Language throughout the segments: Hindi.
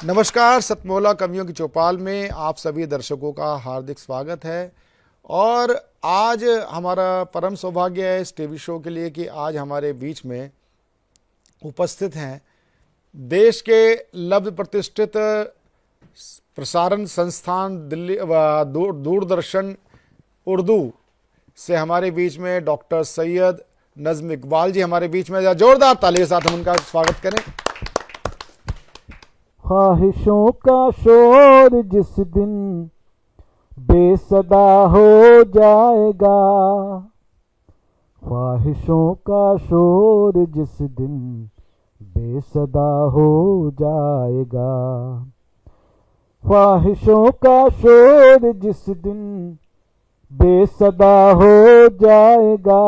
नमस्कार। सतमोला कवियों की चौपाल में आप सभी दर्शकों का हार्दिक स्वागत है। और आज हमारा परम सौभाग्य है इस टीवी शो के लिए कि आज हमारे बीच में उपस्थित हैं देश के लब्ध प्रतिष्ठित प्रसारण संस्थान दिल्ली दूरदर्शन उर्दू से हमारे बीच में डॉक्टर सैयद नज़्म इकबाल जी हमारे बीच में। जोरदार ताली के साथ हम उनका स्वागत करें। ख्वाहिशों का शोर जिस दिन बेसदा हो जाएगा, ख्वाहिशों का शोर जिस दिन बेसदा हो जाएगा, ख्वाहिशों का शोर जिस दिन बेसदा हो जाएगा,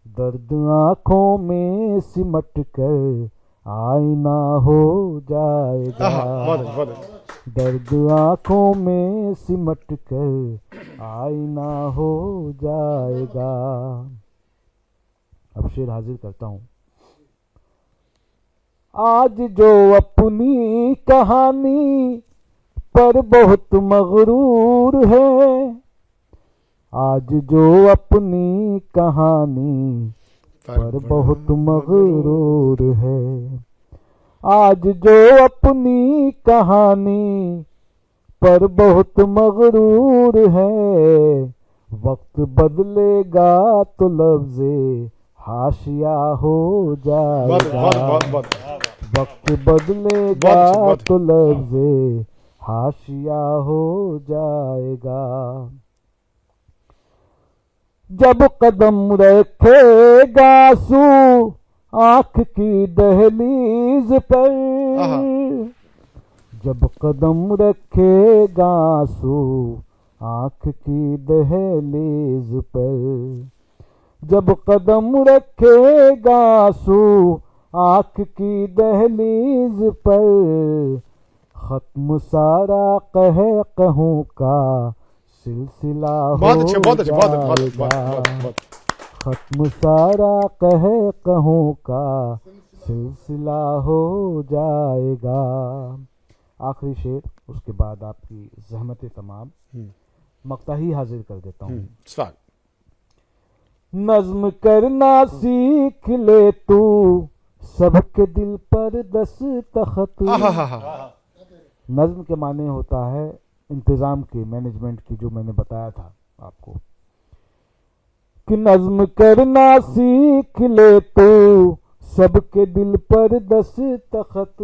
दर्द आँखों में सिमट कर आईना हो जाएगा, दर्द आँखों में सिमट कर आईना हो जाएगा। अब शेर हाजिर करता हूँ। आज जो अपनी कहानी पर बहुत मगरूर है, आज जो अपनी कहानी पर बहुत मगरूर है, आज जो अपनी कहानी पर बहुत मगरूर है, वक्त बदलेगा तो लफ्ज़े हाशिया हो जाएगा, वक्त बदलेगा तो लफ्ज़े हाशिया हो जाएगा। जब कदम रखेगा सू आँख की दहलीज पर, जब कदम रखेगा सू आँख की दहलीज पर, जब कदम रखेगा सू आँख की दहलीज पर, खत्म सारा कहूँ का सिलसिला हो जाएगा, खत्म सारा कहूँ का सिलसिला हो जाएगा। आखिरी शेर, उसके बाद आपकी ज़हमत तमाम मक्ता ही हाजिर कर देता हूँ। नज़्म करना सीख ले तू सबके दिल पर दस्तखत। नज़्म के माने होता है इंतज़ाम की, मैनेजमेंट की, जो मैंने बताया था आपको कि नज़्म करना सीख ले तो सबके दिल पर दस्तखत,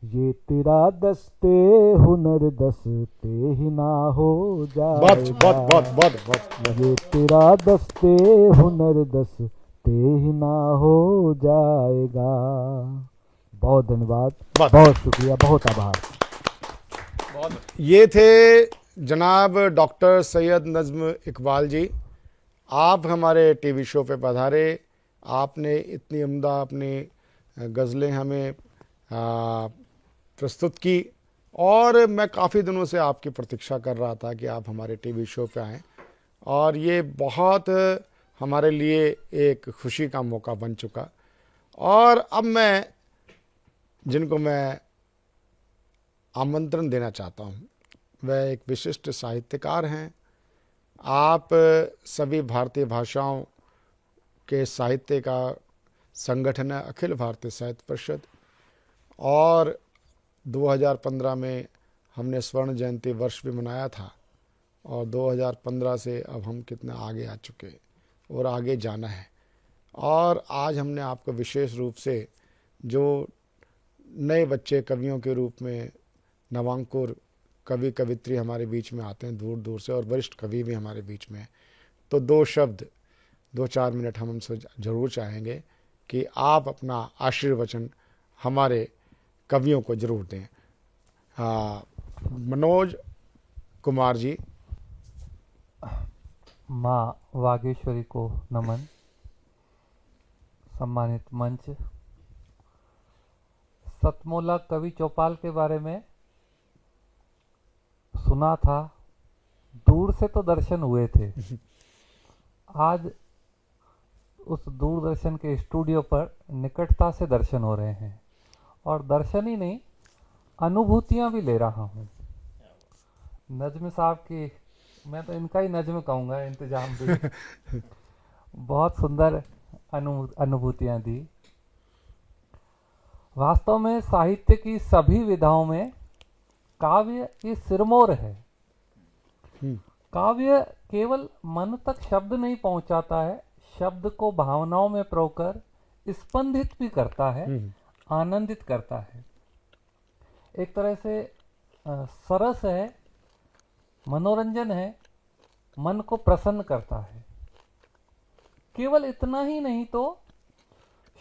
ये तेरा दस्ते हुनर दस्ते ही ना हो जाएगा, ये तेरा दस्ते हुनर दस्ते ही ना हो जाएगा। बहुत धन्यवाद, बहुत शुक्रिया, बहुत आभार। ये थे जनाब डॉक्टर सैयद नज़्म इकबाल जी। आप हमारे टीवी शो पे पधारे, आपने इतनी उम्दा अपनी गज़लें हमें प्रस्तुत की और मैं काफ़ी दिनों से आपकी प्रतीक्षा कर रहा था कि आप हमारे टीवी शो पे आएँ और ये बहुत हमारे लिए एक खुशी का मौका बन चुका। और अब मैं जिनको मैं आमंत्रण देना चाहता हूँ वह एक विशिष्ट साहित्यकार हैं। आप सभी भारतीय भाषाओं के साहित्य का संगठन है अखिल भारतीय साहित्य परिषद, और 2015 में हमने स्वर्ण जयंती वर्ष भी मनाया था और 2015 से अब हम कितना आगे आ चुके और आगे जाना है। और आज हमने आपको विशेष रूप से जो नए बच्चे कवियों के रूप में नवांकुर कवि कवित्री हमारे बीच में आते हैं दूर दूर से और वरिष्ठ कवि भी हमारे बीच में, तो दो शब्द 2-4 मिनट हम उनसे ज़रूर चाहेंगे कि आप अपना आशीर्वचन हमारे कवियों को ज़रूर दें। मनोज कुमार जी। माँ वागेश्वरी को नमन। सम्मानित मंच, सतमोला कवि चौपाल के बारे में सुना था, दूर से तो दर्शन हुए थे, आज उस दूरदर्शन के स्टूडियो पर निकटता से दर्शन हो रहे हैं। और दर्शन ही नहीं, अनुभूतियां भी ले रहा हूँ। नज्म साहब की, मैं तो इनका ही नज्म कहूँगा, इंतजाम भी बहुत सुंदर अनुभूतियां दी। वास्तव में साहित्य की सभी विधाओं में काव्य ये सिरमौर है। काव्य केवल मन तक शब्द नहीं पहुंचाता है, शब्द को भावनाओं में परोकर स्पंदित भी करता है, आनंदित करता है। एक तरह से सरस है, मनोरंजन है, मन को प्रसन्न करता है। केवल इतना ही नहीं तो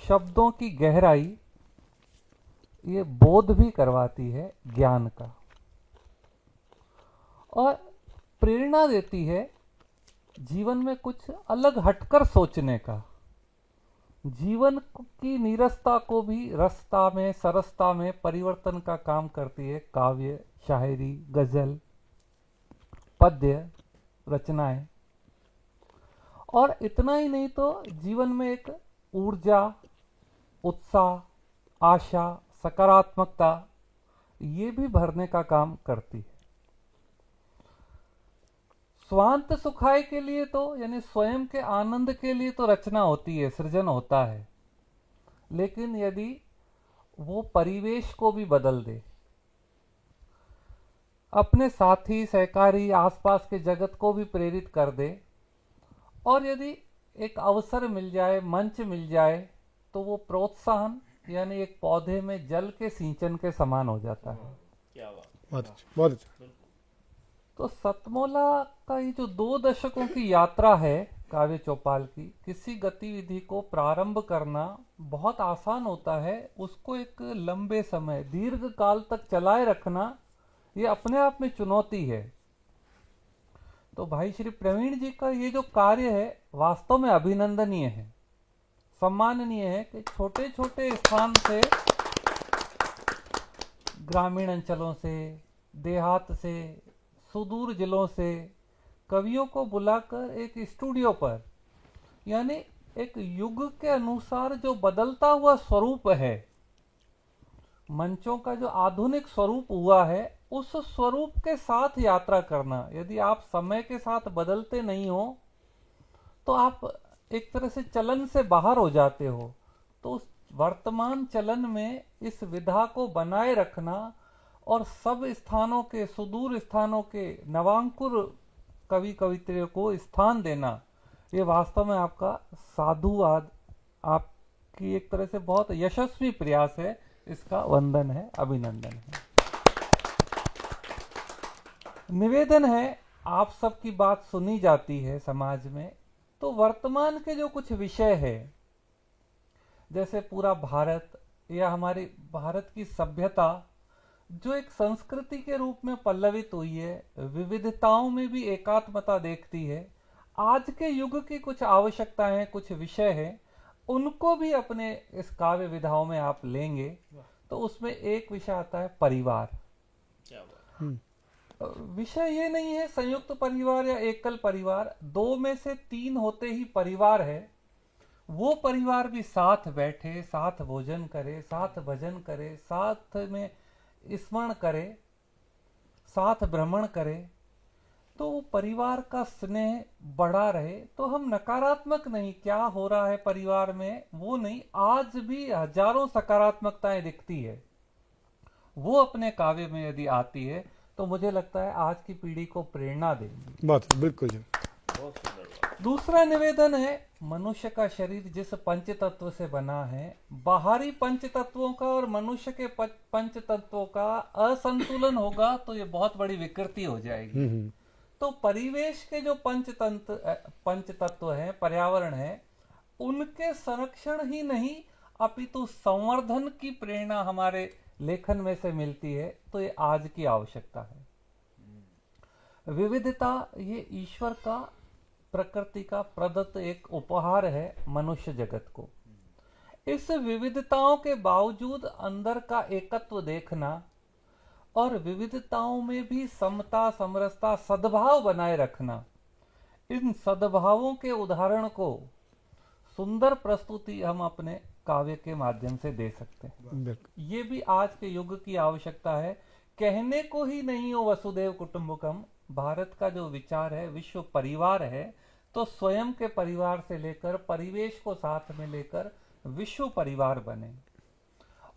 शब्दों की गहराई ये बोध भी करवाती है ज्ञान का, और प्रेरणा देती है जीवन में कुछ अलग हटकर सोचने का। जीवन की नीरसता को भी रसता में, सरसता में परिवर्तन का काम करती है काव्य, शायरी, गजल, पद्य रचनाएं। और इतना ही नहीं तो जीवन में एक ऊर्जा, उत्साह, आशा, सकारात्मकता ये भी भरने का काम करती है। स्वांत सुखाय के लिए तो, यानी स्वयं के आनंद के लिए तो रचना होती है, सृजन होता है, लेकिन यदि वो परिवेश को भी बदल दे, अपने साथी, सहकारी, आसपास के जगत को भी प्रेरित कर दे, और यदि एक अवसर मिल जाए, मंच मिल जाए, तो वो प्रोत्साहन यानी एक पौधे में जल के सिंचन के समान हो जाता है। क्या बात। बहुत अच्छा, बहुत अच्छा। तो सतमोला का ये जो 2 दशकों की यात्रा है काव्य चौपाल की, किसी गतिविधि को प्रारंभ करना बहुत आसान होता है, उसको एक लंबे समय, दीर्घ काल तक चलाए रखना ये अपने आप में चुनौती है। तो भाई श्री प्रवीण जी का ये जो कार्य है वास्तव में अभिनंदनीय है, सम्माननीय है कि छोटे छोटे स्थान से, ग्रामीण अंचलों से, देहात से, सुदूर जिलों से कवियों को बुलाकर एक स्टूडियो पर, यानी एक युग के अनुसार जो बदलता हुआ स्वरूप है, मंचों का जो आधुनिक स्वरूप हुआ है, उस स्वरूप के साथ यात्रा करना। यदि आप समय के साथ बदलते नहीं हो तो आप एक तरह से चलन से बाहर हो जाते हो। तो उस वर्तमान चलन में इस विधा को बनाए रखना और सब स्थानों के, सुदूर स्थानों के नवांकुर कवि कवित्रियों को स्थान देना, ये वास्तव में आपका साधुवाद, आपकी एक तरह से बहुत यशस्वी प्रयास है। इसका वंदन है, अभिनंदन है। निवेदन है, आप सबकी बात सुनी जाती है समाज में, तो वर्तमान के जो कुछ विषय है, जैसे पूरा भारत या हमारी भारत की सभ्यता जो एक संस्कृति के रूप में पल्लवित हुई है, विविधताओं में भी एकात्मता देखती है, आज के युग की कुछ आवश्यकताएं, कुछ विषय हैं, उनको भी अपने इस काव्य विधाओं में आप लेंगे। तो उसमें एक विषय आता है परिवार। क्या बात। विषय ये नहीं है संयुक्त परिवार या एकल परिवार, 2 में से 3 होते ही परिवार है। वो परिवार भी साथ बैठे, साथ भोजन करे, साथ भजन करे, साथ में स्मरण करे, साथ भ्रमण करे, तो परिवार का स्नेह बढ़ा रहे। तो हम नकारात्मक नहीं, क्या हो रहा है परिवार में वो नहीं, आज भी हजारों सकारात्मकताएं दिखती है, वो अपने काव्य में यदि आती है तो मुझे लगता है आज की पीढ़ी को प्रेरणा देगी। बात बिल्कुल जी। बहुत सुंदर बात। दूसरा निवेदन है, मनुष्य का शरीर जिस पंच तत्व से बना है, बाहरी पंच तत्वों का और मनुष्य के पंच तत्वों का असंतुलन होगा तो ये बहुत बड़ी विकृति हो जाएगी। तो परिवेश के जो पंच तत्व है, पर्यावरण है, उनके संरक्षण ही नहीं अपितु संवर्धन की प्रेरणा हमारे लेखन में से मिलती है। तो ये आज की आवश्यकता है। विविधता ये ईश्वर का, प्रकृति का प्रदत्त एक उपहार है मनुष्य जगत को। इस विविधताओं के बावजूद अंदर का एकत्व देखना और विविधताओं में भी समता, समरसता, सद्भाव बनाए रखना, इन सद्भावों के उदाहरण को सुंदर प्रस्तुति हम अपने काव्य के माध्यम से दे सकते हैं। बिल्कुल। ये भी आज के युग की आवश्यकता है। कहने को ही नहीं हो वसुदेव कुटुंबकम, भारत का जो विचार है विश्व परिवार है, तो स्वयं के परिवार से लेकर परिवेश को साथ में लेकर विश्व परिवार बने।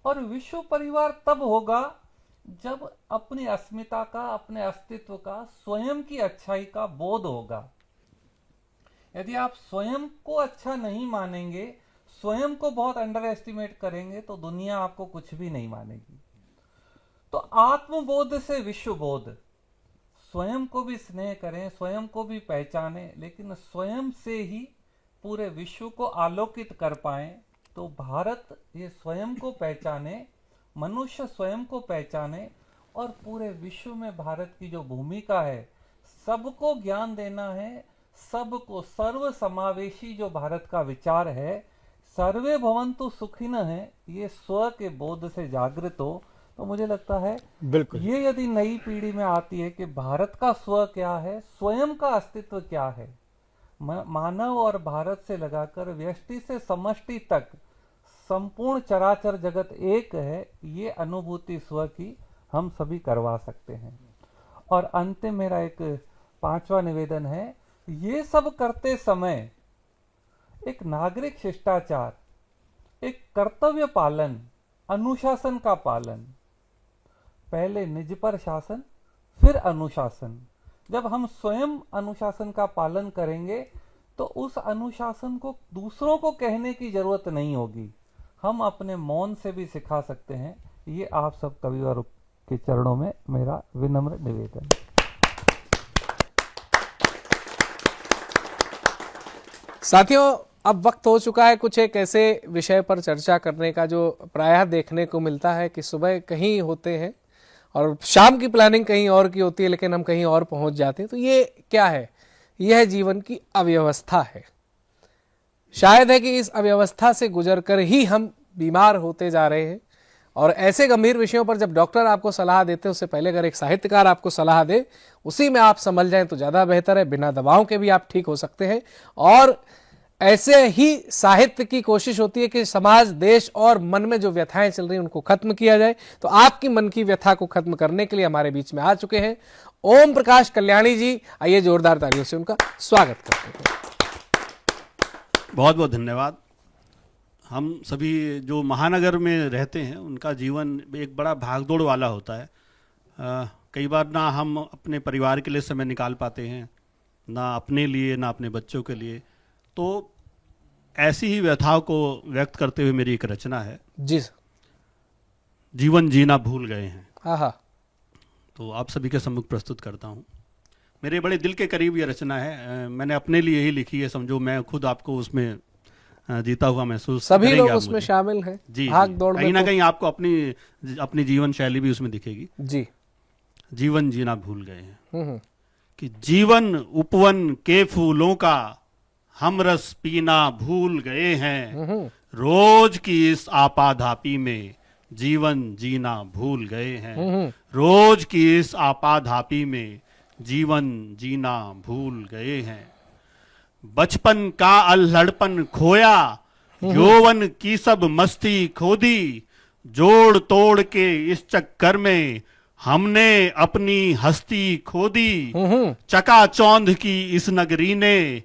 और विश्व परिवार तब होगा जब अपनी अस्मिता का, अपने अस्तित्व का, स्वयं की अच्छाई का बोध होगा। यदि आप स्वयं को अच्छा नहीं मानेंगे, स्वयं को बहुत अंडर एस्टिमेट करेंगे, तो दुनिया आपको कुछ भी नहीं मानेगी। तो आत्मबोध से विश्वबोध, स्वयं को भी स्नेह करें, स्वयं को भी पहचानें, लेकिन स्वयं से ही पूरे विश्व को आलोकित कर पाएं। तो भारत ये स्वयं को पहचाने, मनुष्य स्वयं को पहचाने, और पूरे विश्व में भारत की जो भूमिका है, सबको ज्ञान देना है, सबको, सर्व समावेशी जो भारत का विचार है, सर्वे भवन्तु सुखिनः है, ये स्व के बोध से जागृत हो, तो मुझे लगता है बिल्कुल। ये यदि नई पीढ़ी में आती है कि भारत का स्व क्या है, स्वयं का अस्तित्व क्या है, मानव और भारत से लगाकर व्यष्टि से समष्टि तक संपूर्ण चराचर जगत एक है, ये अनुभूति स्व की हम सभी करवा सकते हैं। और अंतिम मेरा एक 5वां निवेदन है, ये सब करते समय एक नागरिक शिष्टाचार, एक कर्तव्य पालन, अनुशासन का पालन, पहले निज पर शासन, फिर अनुशासन। जब हम स्वयं अनुशासन का पालन करेंगे तो उस अनुशासन को दूसरों को कहने की जरूरत नहीं होगी, हम अपने मौन से भी सिखा सकते हैं। ये आप सब कविवर के चरणों में मेरा विनम्र निवेदन। साथियों, अब वक्त हो चुका है कुछ एक ऐसे विषय पर चर्चा करने का जो प्रायः देखने को मिलता है कि सुबह कहीं होते हैं और शाम की प्लानिंग कहीं और की होती है, लेकिन हम कहीं और पहुंच जाते हैं। तो ये क्या है? यह जीवन की अव्यवस्था है। शायद है कि इस अव्यवस्था से गुजरकर ही हम बीमार होते जा रहे हैं। और ऐसे गंभीर विषयों पर जब डॉक्टर आपको सलाह देते हैं, उससे पहले अगर एक साहित्यकार आपको सलाह दे, उसी में आप संभल जाएं तो ज़्यादा बेहतर है। बिना दवाओं के भी आप ठीक हो सकते हैं। और ऐसे ही साहित्य की कोशिश होती है कि समाज, देश और मन में जो व्यथाएं चल रही हैं उनको खत्म किया जाए। तो आपकी मन की व्यथा को खत्म करने के लिए हमारे बीच में आ चुके हैं ओम प्रकाश कल्याणी जी। आइए जोरदार तालियों से उनका स्वागत करते हैं। बहुत बहुत धन्यवाद। हम सभी जो महानगर में रहते हैं उनका जीवन एक बड़ा भागदौड़ वाला होता है। कई बार ना हम अपने परिवार के लिए समय निकाल पाते हैं, ना अपने लिए, ना अपने बच्चों के लिए। तो ऐसी ही व्यथाओं को व्यक्त करते हुए मेरी एक रचना है जी। जीवन जीना भूल गए हैं। हाँ, तो आप सभी के सम्मुख प्रस्तुत करता हूँ। मेरे बड़े दिल के करीब ये रचना है। मैंने अपने लिए ही लिखी है, समझो मैं खुद आपको उसमें जीता हुआ महसूस सभी करेंगे लोग आप उसमें मुझे। शामिल हैं। जी, भाग दौड़ में कहीं ना तो- कहीं आपको अपनी जीवन शैली भी उसमें दिखेगी। जी। जीवन जीना भूल गए हैं हम्म। कि जीवन उपवन के फूलों का हम रस पीना भूल गए हैं। रोज की इस आपाधापी में जीवन जीना भूल गए हैं। रोज की इस आपाधापी में जीवन जीना भूल गए हैं। बचपन का अल्हड़पन खोया, यौवन की सब मस्ती खो दी। जोड़ तोड़ के इस चक्कर में हमने अपनी हस्ती खो दी। चकाचौंध की इस नगरी ने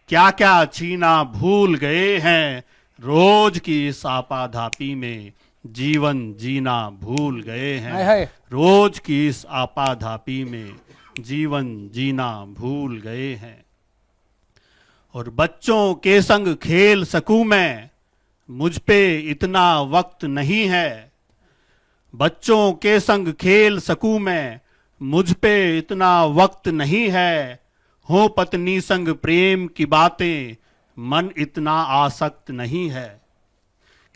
क्या क्या छीना भूल गए हैं। रोज की इस आपाधापी में जीवन जीना भूल गए हाय हैं। हाय। रोज की इस आपाधापी में जीवन जीना भूल गए हैं। और बच्चों के संग खेल सकूं मैं, मुझ पे इतना वक्त नहीं है। बच्चों के संग खेल सकूं मैं, मुझ पे इतना वक्त नहीं है। हो पत्नी संग प्रेम की बातें, मन इतना आसक्त नहीं है।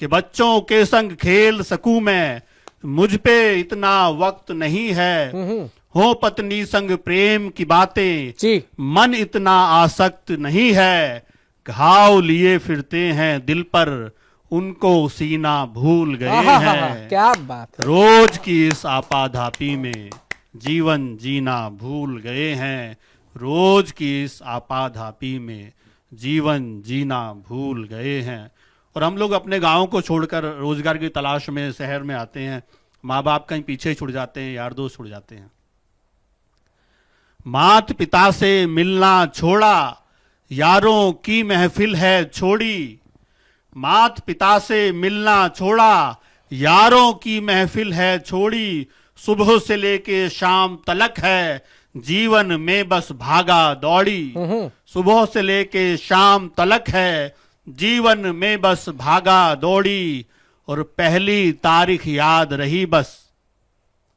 कि बच्चों के संग खेल सकूं मैं, मुझ पे इतना वक्त नहीं है। हो पत्नी संग प्रेम की बातें, जी। मन इतना आसक्त नहीं है। घाव लिए फिरते हैं दिल पर, उनको सीना भूल गए आहा, हैं। क्या बात है। रोज की इस आपाधापी में जीवन जीना भूल गए हैं। रोज की इस आपाधापी में जीवन जीना भूल गए हैं। और हम लोग अपने गाँव को छोड़कर रोजगार की तलाश में शहर में आते हैं, माँ बाप कहीं पीछे छुट जाते हैं, यार दोस्त छुट जाते हैं। मात पिता से मिलना छोड़ा, यारों की महफिल है छोड़ी। मात पिता से मिलना छोड़ा, यारों की महफिल है छोड़ी। सुबह से लेके शाम तलक है, जीवन में बस भागा दौड़ी। सुबह से लेके शाम तलक है, जीवन में बस भागा दौड़ी। और पहली तारीख याद रही बस,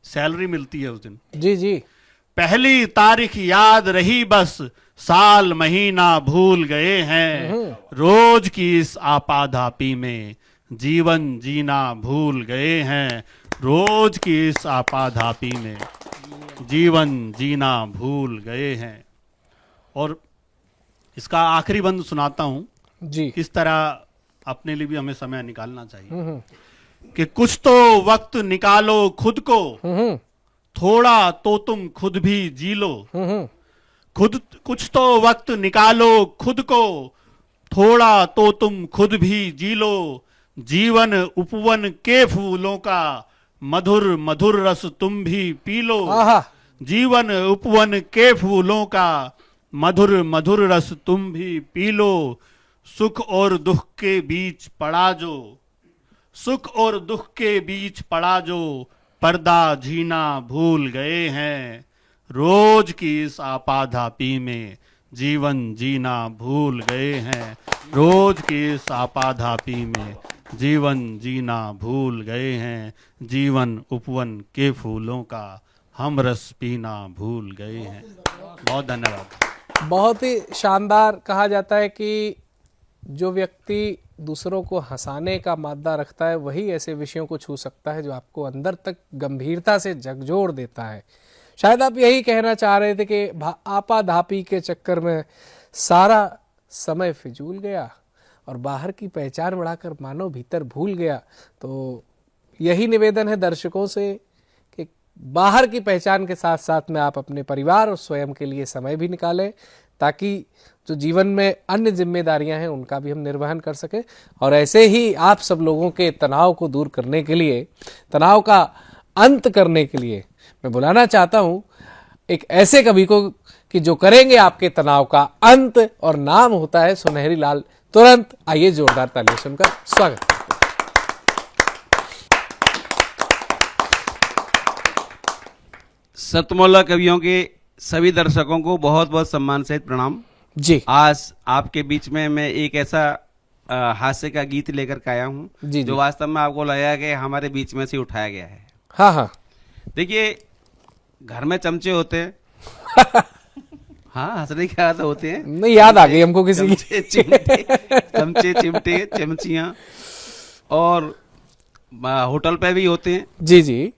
सैलरी मिलती है उस दिन। जी जी। पहली तारीख याद रही बस, साल महीना भूल गए हैं। रोज की इस आपाधापी में जीवन जीना भूल गए हैं। रोज की इस आपाधापी में जीवन जीना भूल गए हैं। और इसका आखिरी बंद सुनाता हूं। जी। किस तरह अपने लिए भी हमें समय निकालना चाहिए कि कुछ तो वक्त निकालो खुद को, थोड़ा तो तुम खुद भी जी लो। कुछ तो वक्त निकालो खुद को, थोड़ा तो तुम खुद भी जी लो। जीवन उपवन के फूलों का, मधुर मधुर रस तुम भी पी लो। जीवन उपवन के फूलों का, मधुर मधुर रस तुम भी पी लो। सुख और दुख के बीच पड़ा जो, सुख और दुख के बीच पड़ा जो, पर्दा झीना भूल गए हैं। रोज की इस आपाधापी में जीवन जीना भूल गए हैं। रोज की इस आपाधापी में जीवन जीना भूल गए हैं। जीवन उपवन के फूलों का, हम रस पीना भूल गए हैं। बहुत धन्यवाद। बहुत ही शानदार। कहा जाता है कि जो व्यक्ति दूसरों को हंसाने का मादा रखता है वही ऐसे विषयों को छू सकता है जो आपको अंदर तक गंभीरता से झकझोर देता है। शायद आप यही कहना चाह रहे थे कि आपाधापी के चक्कर में सारा समय फिजूल गया और बाहर की पहचान बढ़ाकर मानो भीतर भूल गया। तो यही निवेदन है दर्शकों से कि बाहर की पहचान के साथ साथ में आप अपने परिवार और स्वयं के लिए समय भी निकालें, ताकि जो जीवन में अन्य जिम्मेदारियां हैं उनका भी हम निर्वहन कर सकें। और ऐसे ही आप सब लोगों के तनाव को दूर करने के लिए, तनाव का अंत करने के लिए मैं बुलाना चाहता हूं एक ऐसे कवि को कि जो करेंगे आपके तनाव का अंत, और नाम होता है सुनहरी लाल तुरंत। आइए जोरदार तालियां सुनकर स्वागत। सतमौला कवियों के सभी दर्शकों को बहुत बहुत सम्मान सहित प्रणाम जी। आज आपके बीच में मैं एक ऐसा हास्य का गीत लेकर के आया हूँ जी, जो वास्तव में आपको लगेगा कि हमारे बीच में से उठाया गया है। हाँ हाँ। देखिए, घर में चमचे होते हैं। हाँ, हंसने की आदत होते हैं। नहीं, याद आ गई हमको किसी की। चमचे चिमटे चमचियाँ, और होटल पे भी होते हैं। जी जी।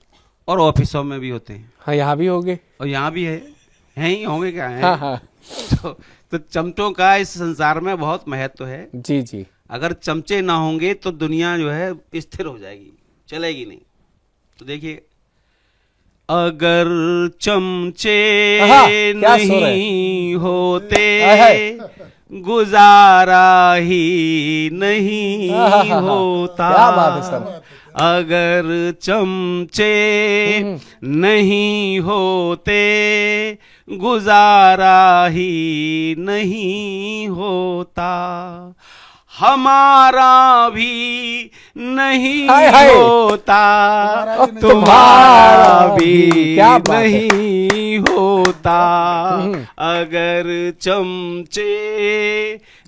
और ऑफिसों में भी होते हैं। हाँ, यहाँ भी होंगे और यहाँ भी है ही होंगे, क्या है। हाँ हाँ। तो चमचों का इस संसार में बहुत महत्व है। जी जी। अगर चमचे ना होंगे तो दुनिया जो है स्थिर हो जाएगी, चलेगी नहीं। तो देखिए, अगर चमचे नहीं होते गुजारा ही नहीं होता। क्या बात है सर। अगर चमचे नहीं होते गुजारा ही नहीं होता। हमारा भी नहीं होता, तुम्हारा भी नहीं होता। अगर चमचे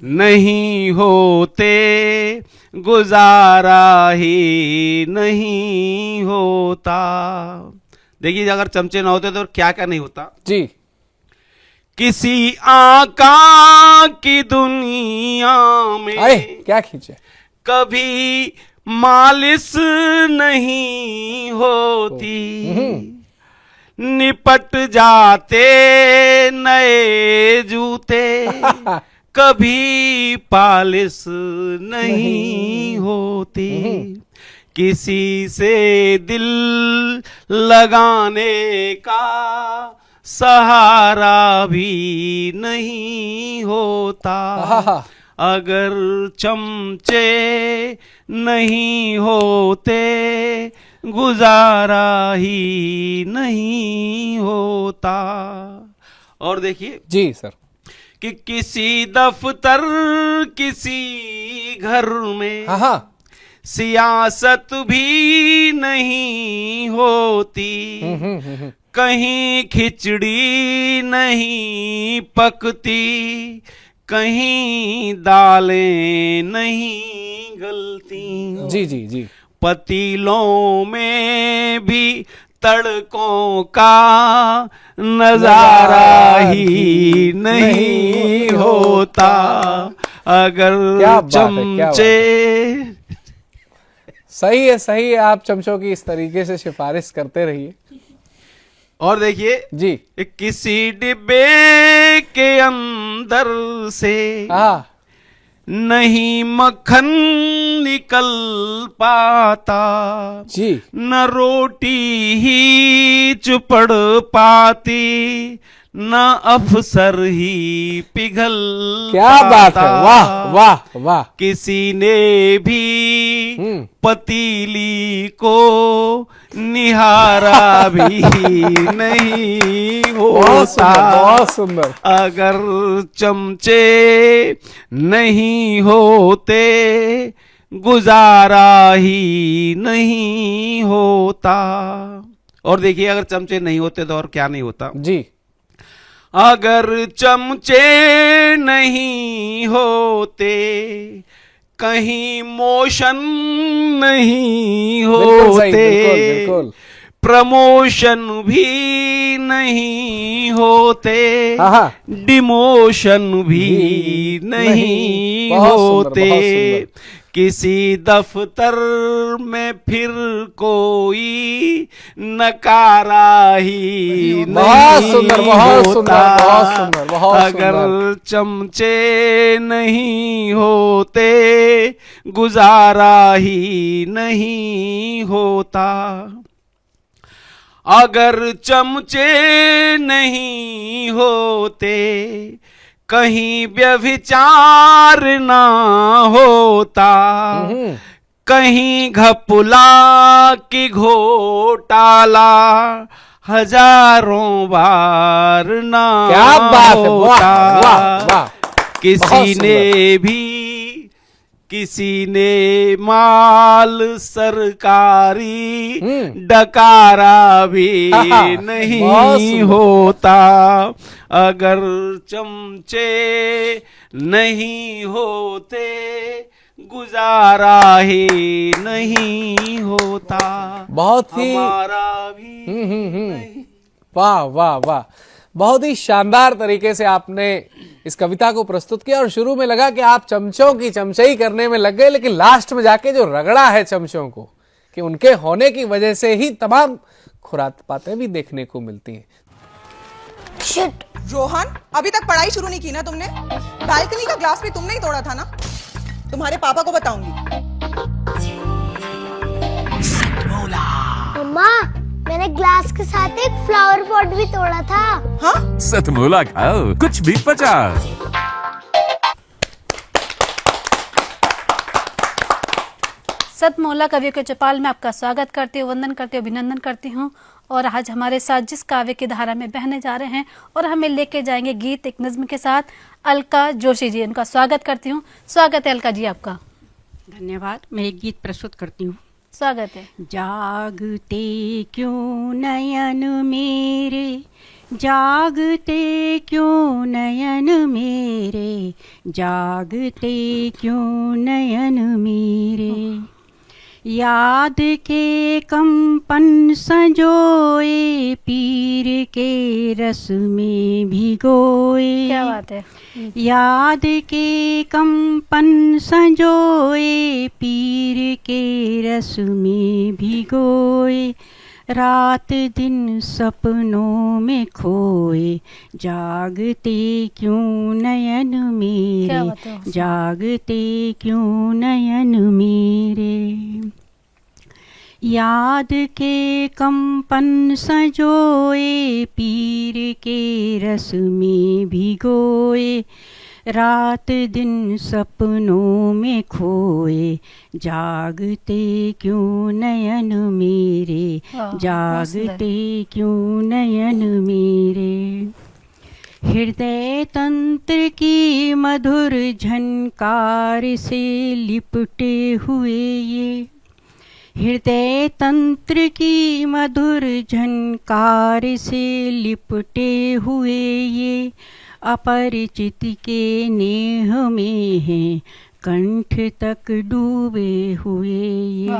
नहीं होते गुजारा ही नहीं होता। देखिए, अगर चमचे ना होते तो क्या क्या नहीं होता जी। किसी आका की दुनिया में क्या खींचे, कभी मालिश नहीं होती। निपट जाते नए जूते, कभी पालिश नहीं होती। किसी से दिल लगाने का सहारा भी नहीं होता। अगर चमचे नहीं होते गुजारा ही नहीं होता। और देखिए जी सर। कि किसी दफ्तर किसी घर में हाँ हाँ। सियासत भी नहीं होती, कहीं खिचड़ी नहीं पकती, कहीं दालें नहीं गलती। जी जी जी। पतीलों में भी तड़कों का नजारा ही नहीं होता। अगर क्या बात है, क्या बात चमचे सही है, सही है। आप चमचों की इस तरीके से सिफारिश करते रहिए। और देखिए जी। किसी डिब्बे के अंदर से हाँ नहीं मक्खन निकल पाता, जी। न रोटी ही चुपड़ पाती, न अफसर ही पिघल क्या पाता। बात है, वाह वाह वाह। किसी ने भी पतीली को निहारा भी नहीं बहुत सुंदर, होता। बहुत सुंदर। अगर चमचे नहीं होते गुजारा ही नहीं होता। और देखिए अगर चमचे नहीं होते तो और क्या नहीं होता। जी। अगर चमचे नहीं होते कहीं मोशन नहीं बिल्कुल सही, होते, बिल्कुल बिल्कुल। प्रमोशन भी नहीं होते, हाँ हाँ। डिमोशन भी नहीं बहुत सुंदर, होते। बहुत सुंदर। किसी दफ्तर में फिर कोई नकारा ही बहुत नहीं सुंदर, बहुत होता। सुंदर, बहुत सुंदर, बहुत अगर सुंदर। चमचे नहीं होते गुजारा ही नहीं होता। अगर चमचे नहीं होते कहीं व्यभिचार ना होता, कहीं घपुला की घोटाला हजारों बार ना क्या बात है, वाह होता। वाह वाह। बहुत किसी सुंदर। ने भी किसी ने माल सरकारी डकारा भी बहुत नहीं सुंदर। होता। अगर चमचे नहीं होते गुजारा ही नहीं होता। बहुत ही हमारा भी वाह वाह वाह। बहुत ही शानदार तरीके से आपने इस कविता को प्रस्तुत किया। और शुरू में लगा कि आप चमचों की चमचई करने में लग गए, लेकिन लास्ट में जाके जो रगड़ा है चमचों को कि उनके होने की वजह से ही तमाम खुरापातें भी देखने को मिलती हैं। शिट। रोहन, अभी तक पढ़ाई शुरू नहीं की ना तुमने? बालकनी का ग्लास भी तुमने ही तोड़ा था ना? तुम्हारे पापा को बताऊंगी। मम्मा, मैंने ग्लास के साथ एक फ्लावर पॉट भी तोड़ा था। हाँ? सतमोला खाओ, कुछ भी पचा। सतमोला कवियों के चौपाल में आपका स्वागत करती हूँ, वंदन करती हूँ, अभिनंदन करती हूँ। और आज हमारे साथ जिस काव्य की धारा में बहने जा रहे हैं और हमें लेके जाएंगे गीत एक नज्म के साथ, अलका जोशी जी, उनका स्वागत करती हूँ। स्वागत है अलका जी आपका। धन्यवाद। मैं एक गीत प्रस्तुत करती हूँ। स्वागत है। जागते क्यों नयन मेरे, जागते क्यों नयन मेरे, जागते क्यों नयन मेरे, याद के कंपन संजोए पीर के रस में भिगोए। क्या बात है। याद के कंपन संजोए पीर के रस में भिगोए, रात दिन सपनों में खोए, जागते क्यों नयन मेरे, जागते क्यों नयन मेरे, याद के कंपन संजोए पीर के रस में भिगोए, रात दिन सपनों में खोए, जागते क्यों नयन मेरे, जागते क्यों नयन मेरे। हृदय तंत्र की मधुर झनकार से लिपटे हुए ये, हृदय तंत्र की मधुर झनकार से लिपटे हुए ये, अपरिचित के नेह में हैं कंठ तक डूबे हुए ये।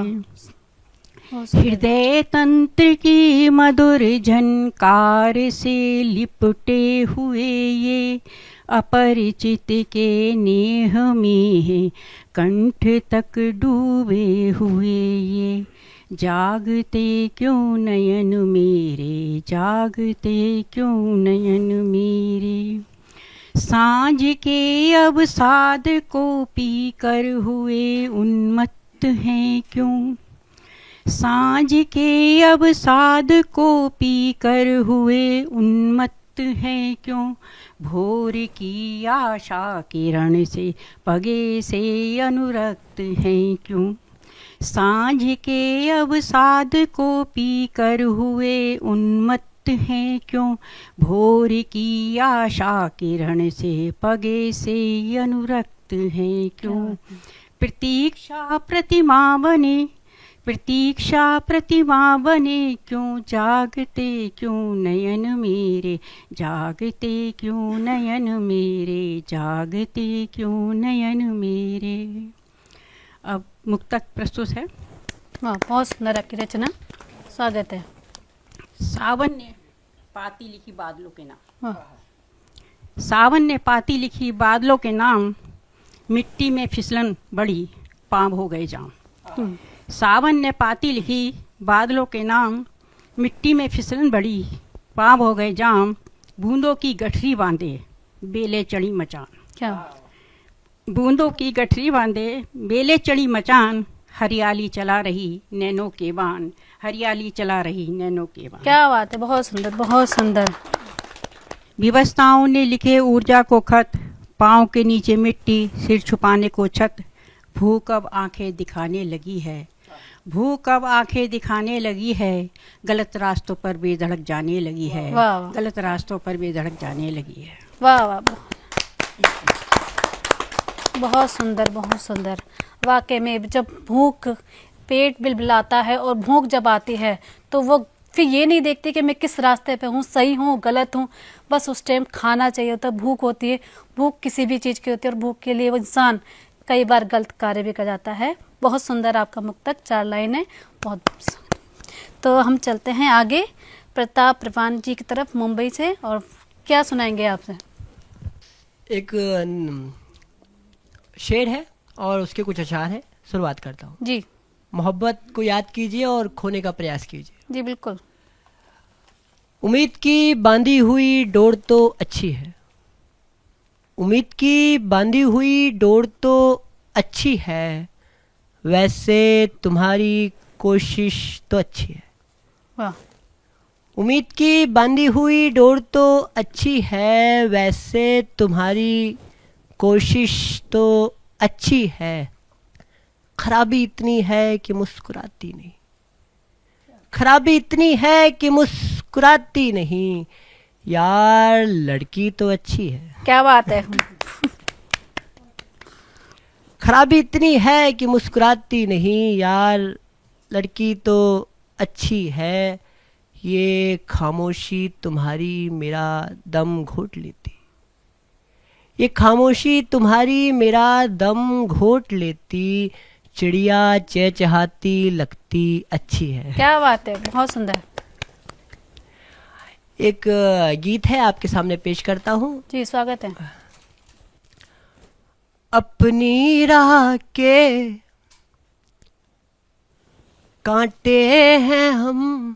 हृदय तंत्र की मधुर झनकार से लिपटे हुए ये, अपरिचित के नेह में हैं कंठ तक डूबे हुए ये। जागते क्यों नयन मेरे, जागते क्यों नयन मेरे। सांझ के अब साध को पी कर हुए उन्मत्त हैं क्यों, सांझ के अब साध को पी कर हुए उन्मत्त हैं क्यों। भोर की आशा किरण से पगे से अनुरक्त हैं क्यों, सांझ के अब साध को पी कर हुए उन्मत्त हैं क्यों। भोर की आशा किरण से पगे से अनुरक्त हैं क्यों। प्रतीक्षा प्रतिमा बने, प्रतीक्षा प्रतिमा बने क्यों, जागते क्यों नयन मेरे, जागते क्यों नयन मेरे, जागते क्यों नयन मेरे। अब मुक्तक प्रस्तुत है। वाह, बहुत सुंदर आपकी रचना, स्वागत है। सावन ने पाती लिखी बादलों के नाम, सावन ने पाती लिखी बादलों के नाम, मिट्टी में फिसलन बड़ी पाँव हो गए जाम। सावन ने पाती लिखी बादलों के नाम, मिट्टी में फिसलन बड़ी पाँव हो गए जाम। बूंदों की गठरी बांधे बेले चढ़ी मचान, क्या बूंदों की गठरी बांधे बेले चढ़ी मचान। हरियाली चला रही नैनों के बान, हरियाली चला रही नैनों के बान। क्या बात है, बहुत सुंदर, बहुत सुंदर। विवस्ताओं ने लिखे ऊर्जा को खत, पाँव के नीचे मिट्टी सिर छुपाने को छत। भूख अब आंखें दिखाने लगी है, भूख अब आंखें दिखाने लगी है, गलत रास्तों पर बेधड़क जाने लगी है, वाह। गलत रास्तों पर बेधड़क जाने लगी है। वाह वाह, बहुत सुंदर, बहुत सुंदर। वाकई में जब भूख, पेट बिलबिलाता है और भूख जब आती है तो वो फिर ये नहीं देखती कि मैं किस रास्ते पे हूँ, सही हूँ गलत हूँ, बस उस टाइम खाना चाहिए होता है। भूख होती है, भूख किसी भी चीज़ की होती है और भूख के लिए वो इंसान कई बार गलत कार्य भी कर जाता है। बहुत सुंदर आपका मुक्तक, 4 लाइनें, बहुत। तो हम चलते हैं आगे प्रताप प्रवान जी की तरफ मुंबई से, और क्या सुनाएंगे आपसे? एक शेर है और उसके कुछ अशार है, शुरुआत करता हूँ जी। मोहब्बत को याद कीजिए और खोने का प्रयास कीजिए। जी बिल्कुल। उम्मीद की बांधी हुई डोर तो अच्छी है, उम्मीद की बांधी हुई डोर तो अच्छी है, वैसे तुम्हारी कोशिश तो अच्छी है। वाह। उम्मीद की बांधी हुई डोर तो अच्छी है, वैसे तुम्हारी कोशिश तो अच्छी है। खराबी इतनी है कि मुस्कुराती नहीं, खराबी इतनी है कि मुस्कुराती नहीं, यार लड़की तो अच्छी है। क्या बात है। खराबी इतनी है कि मुस्कुराती नहीं, यार लड़की तो अच्छी है। ये खामोशी तुम्हारी मेरा दम घोट लेती, ये खामोशी तुम्हारी मेरा दम घोट लेती, चिड़िया चहचहाती लगती अच्छी है। क्या बात है, बहुत सुंदर। एक गीत है आपके सामने पेश करता हूँ। जी स्वागत है। अपनी राह के कांटे हैं हम,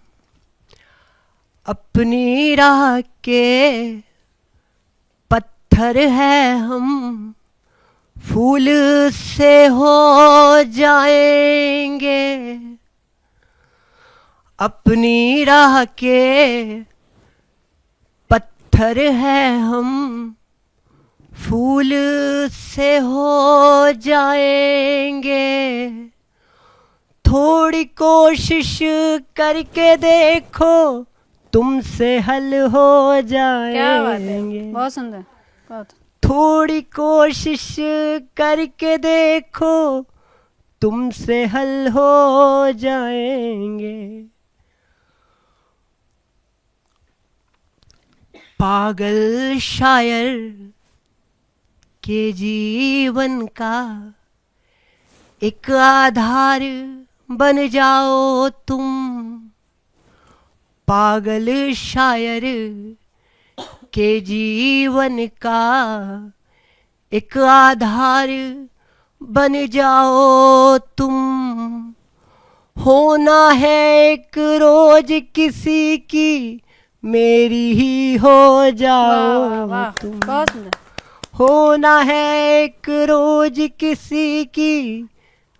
अपनी राह के पत्थर हैं हम, फूल से हो जाएंगे। अपनी राह के पत्थर हैं हम, फूल से हो जाएंगे, थोड़ी कोशिश करके देखो, तुमसे हल हो क्या बात है, जाएंगे। बहुत सुंदर, बहुत। थोड़ी कोशिश करके देखो, तुमसे हल हो जाएंगे। पागल शायर के जीवन का एक आधार बन जाओ तुम। पागल शायर के जीवन का एक आधार बन जाओ तुम। होना है एक रोज किसी की, मेरी ही हो जाओ तुम। बहुत सुंदर। होना है एक रोज किसी की,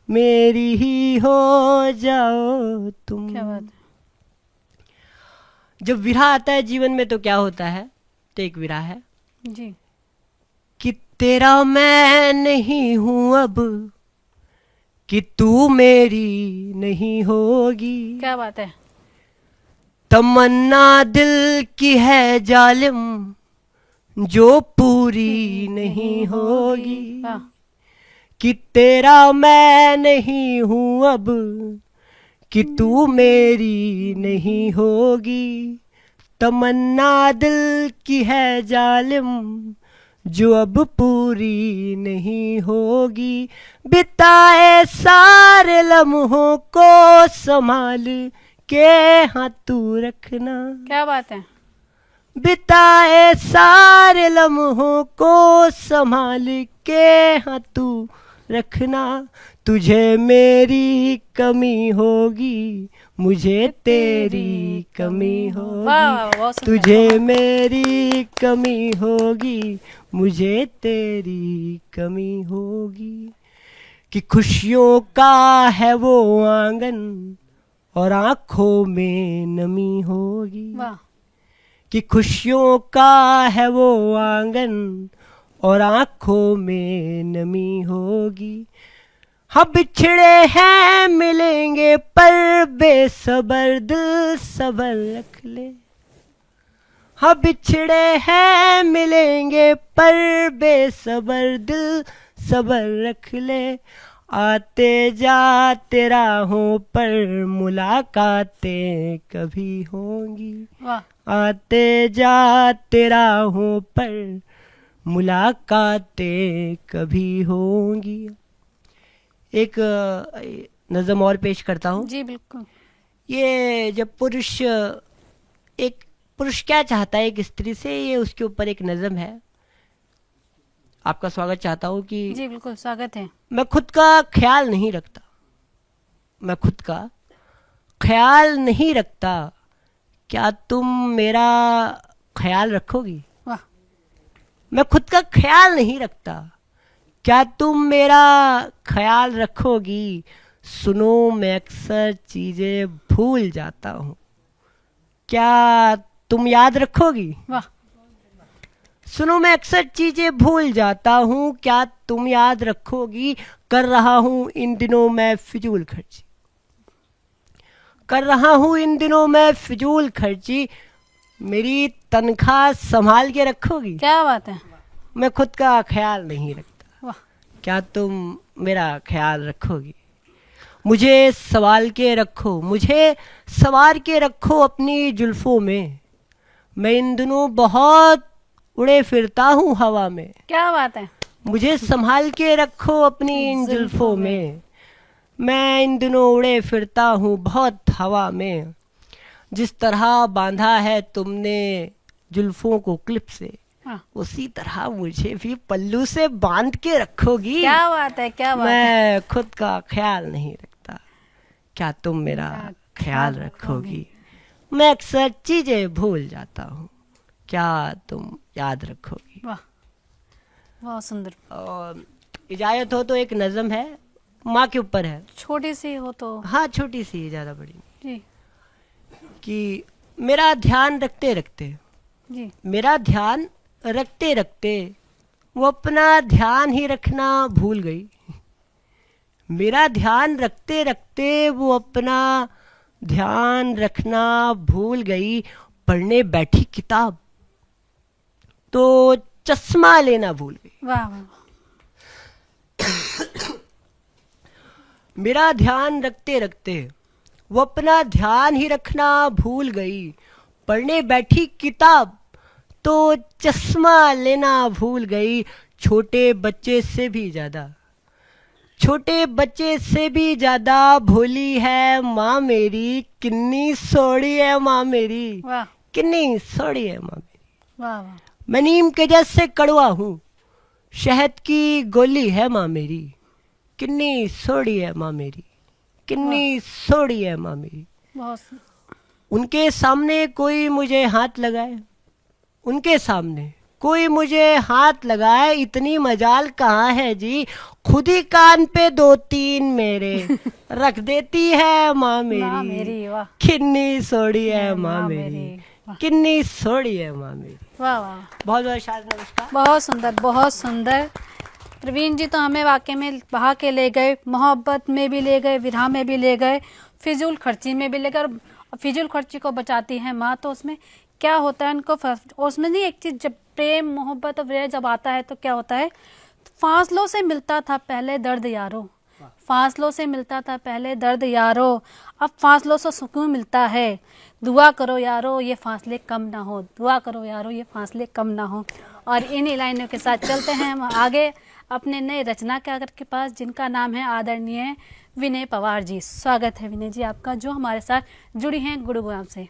मेरी ही हो जाओ तुम। क्या बात है। जब विरह आता है जीवन में तो क्या होता है, तो एक विरह है जी, कि तेरा मैं नहीं हूं अब, कि तू मेरी नहीं होगी। क्या बात है। तमन्ना दिल की है जालिम, जो पूरी नहीं होगी। कि तेरा मैं नहीं हूं अब, कि तू मेरी नहीं होगी। तमन्ना दिल की है जालिम, जो अब पूरी नहीं होगी। बिताए सारे लम्हों को संभाल के हाथ तू रखना। क्या बात है। बिताए सारे लम्हों को संभाल के हाथ तू रखना। तुझे मेरी कमी होगी, मुझे तेरी कमी होगी। तुझे मेरी कमी होगी, मुझे तेरी कमी होगी। कि खुशियों का है वो आंगन, और आंखों में नमी होगी। कि खुशियों का है वो आंगन, और आंखों में नमी होगी। हाँ बिछड़े हैं मिलेंगे, पर बेसबर दिल सबर रख ले। हाँ बिछड़े हैं मिलेंगे, पर बेसबर दिल सबर रख ले। आते जाते राहों पर मुलाकातें कभी होंगी। आते जाते राहों पर मुलाकातें कभी होंगी। एक नज़म और पेश करता हूँ। जी बिल्कुल। ये जब एक पुरुष क्या चाहता है एक स्त्री से, ये उसके ऊपर एक नज़म है। आपका स्वागत चाहता हूँ कि जी बिल्कुल स्वागत है। मैं खुद का ख्याल नहीं रखता, मैं खुद का ख्याल नहीं रखता, क्या तुम मेरा ख्याल रखोगी। वाह। मैं खुद का ख्याल नहीं रखता, क्या तुम मेरा ख्याल रखोगी। सुनो मैं अक्सर चीजें भूल जाता हूँ, क्या तुम याद रखोगी। वाह। सुनो मैं अक्सर चीजें भूल जाता हूँ, क्या तुम याद रखोगी। कर रहा हूँ इन दिनों मैं फिजूल खर्ची, कर रहा हूँ इन दिनों मैं फिजूल खर्ची। मेरी तनख्वाह संभाल के रखोगी। क्या बात है। मैं खुद का ख्याल नहीं रखता, वाह। क्या तुम मेरा ख्याल रखोगी। मुझे संभाल के रखो, मुझे सवार के रखो अपनी जुल्फों में। मैं इन दिनों बहुत उड़े फिरता हूँ हवा में। क्या बात है। मुझे संभाल के रखो अपनी इन जुल्फों में। मैं इन दिनों उड़े फिरता हूँ बहुत हवा में। जिस तरह बांधा है तुमने जुल्फों को क्लिप से, उसी तरह मुझे भी पल्लू से बांध के रखोगी। क्या बात है, क्या बात है। मैं खुद का ख्याल नहीं रखता, क्या तुम मेरा ख्याल रखोगी। मैं अक्सर चीजें भूल जाता हूँ, क्या तुम याद रखोगी। वाह, बहुत सुंदर। और इजाजत हो तो एक नज़म है, माँ के ऊपर है। छोटी सी हो तो। हाँ छोटी सी है, ज़्यादा बड़ी जी। कि मेरा ध्यान रखते रखते, जी। मेरा ध्यान रखते रखते वो अपना ध्यान ही रखना भूल गई। मेरा ध्यान रखते रखते वो अपना ध्यान रखना भूल गई। पढ़ने बैठी किताब तो चश्मा लेना भूल गई। वाह वाह। मेरा ध्यान रखते रखते वो अपना ध्यान ही रखना भूल गई। पढ़ने बैठी किताब तो चश्मा लेना भूल गई। छोटे बच्चे से भी ज्यादा भोली है माँ मेरी। किन्नी सोड़ी है माँ मेरी, वाह किन्नी सोड़ी है माँ मेरी। वाह वाह। मैं नीम के जैसे कड़वा हूँ, शहद की गोली है माँ मेरी। किन्नी सोड़ी है माँ मेरी, किन्नी सोड़ी है माँ मेरी। बहुत उनके सामने कोई मुझे हाथ लगाए, उनके सामने कोई मुझे हाथ लगाए, इतनी मजाल कहाँ है जी। खुद ही कान पे 2-3 मेरे रख देती है माँ माँ मेरी। मेरी, वाह किन्नी सोड़ी है माँ मेरी, किन्नी सोड़ी है माँ मेरी। वाह वाह। बहुत बहुत शायद नमस्कार। बहुत सुंदर, बहुत सुंदर। प्रवीण जी तो हमें वाकई में बहा के ले गए, मोहब्बत में भी ले गए, विरह में भी ले गए, फिजूल खर्ची में भी ले गए। और फिजूल खर्ची को बचाती है माँ, तो उसमें क्या होता है उनको, उसमें नहीं एक चीज़, जब प्रेम मोहब्बत और विरह जब आता है तो क्या होता है, फासलों से मिलता था पहले दर्द यारो, फासलों से मिलता था पहले दर्द यारो, अब फासलों से सुकून मिलता है। दुआ करो यारो ये फासले कम ना हो, दुआ करो यारो ये फासले कम ना हो। और इन्हीं लाइनों के साथ चलते हैं हम आगे अपने नए रचनाकार के पास, जिनका नाम है आदरणीय विनय पवार जी। स्वागत है विनय जी आपका, जो हमारे साथ जुड़ी हैं गुरुग्राम से।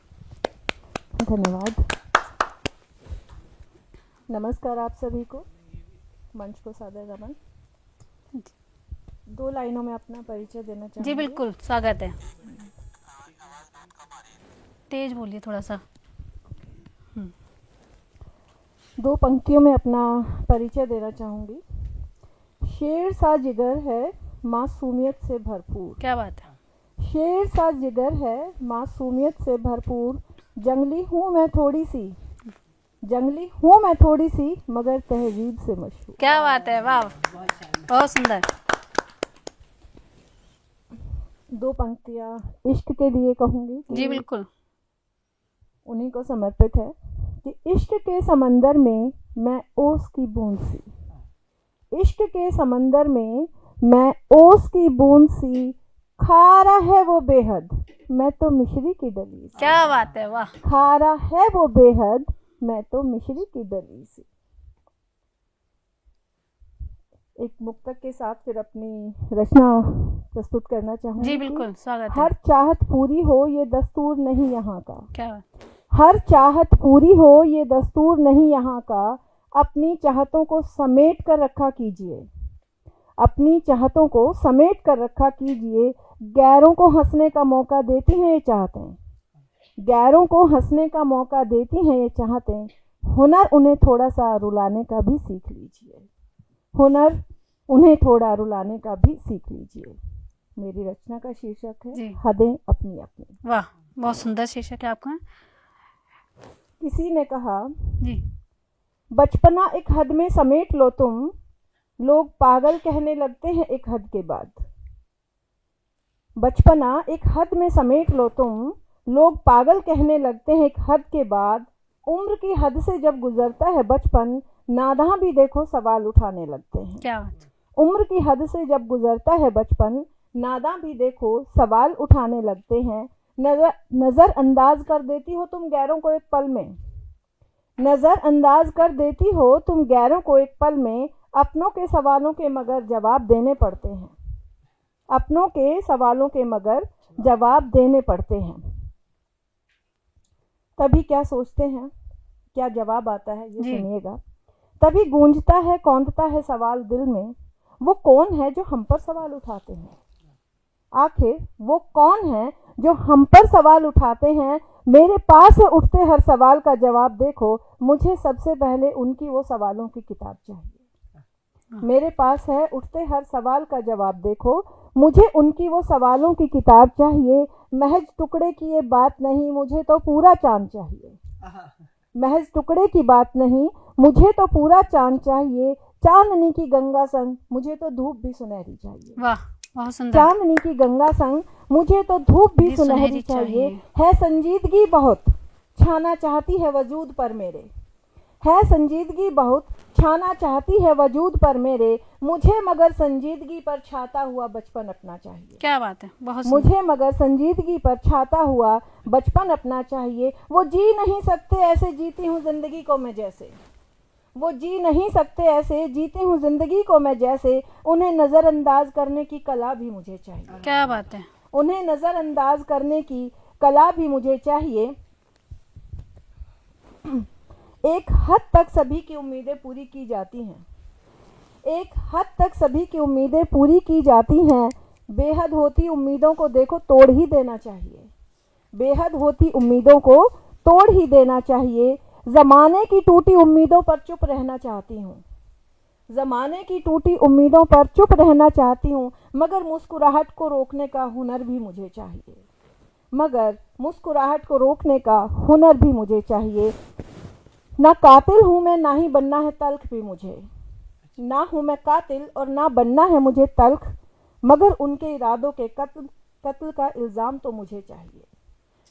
धन्यवाद। नमस्कार आप सभी को, मंच को सादर नमन। 2 लाइनों में अपना परिचय देना चाहूँगी। जी बिल्कुल, स्वागत है। तेज बोलिए थोड़ा सा। 2 पंक्तियों में अपना परिचय देना चाहूँगी। शेर सा जिगर है मासूमियत से भरपूर। क्या बात है। शेर सा जिगर है मासूमियत से भरपूर। जंगली हूँ मैं थोड़ी सी, जंगली हूँ मैं थोड़ी सी, मगर तहजीब से मशहूर। क्या बात है, वाह बहुत सुंदर। 2 पंक्तियाँ इश्क के लिए कहूँगी। जी बिल्कुल। उन्हीं को समर्पित है कि इश्क के समंदर में मैं ओस की बूंद सी, इश्क के समंदर में मैं ओस की बूंद सी, खारा है वो बेहद मैं तो मिश्री की डली सी। क्या बात है, वाह। खारा है वो बेहद मैं तो मिश्री की डली सी। एक मुक्तक के साथ फिर अपनी रचना प्रस्तुत करना चाहूँगी। जी बिल्कुल, स्वागत है। हर चाहत पूरी हो ये दस्तूर नहीं यहाँ का। क्या बात। हर चाहत पूरी हो ये दस्तूर नहीं यहाँ का। अपनी चाहतों को समेट कर रखा कीजिए, अपनी चाहतों को समेट कर रखा कीजिए। गैरों को हंसने का मौका देती हैं ये चाहतें, गैरों को हंसने का मौका देती हैं ये चाहतें। हुनर उन्हें थोड़ा सा रुलाने का भी सीख लीजिए, हुनर उन्हें थोड़ा रुलाने का भी सीख लीजिए। मेरी रचना का शीर्षक है हदें अपनी अपनी। वाह, बहुत सुंदर शीर्षक है आपका। किसी ने कहा जी, बचपना एक हद में समेट लो तुम, लोग पागल कहने लगते हैं एक हद के बाद। बचपना एक हद में समेट लो तुम, लोग पागल कहने लगते हैं एक हद के बाद। उम्र की हद से जब गुजरता है बचपन, नादां भी देखो सवाल उठाने लगते हैं। क्या बात। उम्र की हद से जब गुजरता है बचपन, नादां भी देखो सवाल उठाने लगते हैं। नजर अंदाज कर देती हो तुम गैरों को एक पल में, नजर अंदाज कर देती हो तुम गैरों को एक पल में। अपनों के सवालों के मगर जवाब देने पड़ते हैं, अपनों के सवालों के मगर जवाब देने पड़ते हैं। तभी क्या सोचते हैं, क्या जवाब आता है ये सुनिएगा। तभी गूंजता है कौंधता है सवाल दिल में, वो कौन है जो हम पर सवाल उठाते हैं। आखिर वो कौन है जो हम पर सवाल उठाते हैं। मेरे पास उठते हर सवाल का जवाब देखो, मुझे सबसे पहले उनकी वो सवालों की किताब चाहिए। मेरे पास है उठते हर सवाल का जवाब देखो, मुझे उनकी वो सवालों की किताब चाहिए। महज टुकड़े की ये बात नहीं, मुझे तो पूरा चांद चाहिए। महज टुकड़े की बात नहीं, मुझे तो पूरा चांद चाहिए। चांदनी की गंगा संग मुझे तो धूप भी सुनहरी चाहिए। वाह, बहुत सुंदर। चांदनी की गंगा संग मुझे तो धूप भी सुनहरी चाहिए। है संजीदगी बहुत छाना चाहती है वजूद पर मेरे। है संजीदगी बहुत छाना चाहती है वजूद पर मेरे। मुझे मगर संजीदगी पर छाता हुआ बचपन अपना चाहिए। क्या बात है, बहुत मुझे मगर संजीदगी पर छाता हुआ बचपन अपना चाहिए। वो जी नहीं सकते ऐसे जीती हूँ जिंदगी को मैं जैसे। वो जी नहीं सकते ऐसे जीती हूँ जिंदगी को मैं जैसे। उन्हें नजरअंदाज करने की कला भी मुझे चाहिए। क्या बात है। उन्हें नजरअंदाज करने की कला भी मुझे चाहिए। एक हद तक सभी की उम्मीदें पूरी की जाती हैं। एक हद तक सभी की उम्मीदें पूरी की जाती हैं। बेहद होती उम्मीदों को देखो तोड़ ही देना चाहिए। बेहद होती उम्मीदों को तोड़ ही देना चाहिए। जमाने की टूटी उम्मीदों पर चुप रहना चाहती हूँ। जमाने की टूटी उम्मीदों पर चुप रहना चाहती हूँ। मगर मुस्कुराहट को रोकने का हुनर भी मुझे चाहिए। मगर मुस्कुराहट को रोकने का हुनर भी मुझे चाहिए। ना कातिल हूँ मैं, ना ही बनना है तल्ख भी मुझे। ना हूँ मैं कातिल और ना बनना है मुझे तल्ख। मगर उनके इरादों के कत्ल का इल्ज़ाम तो मुझे चाहिए।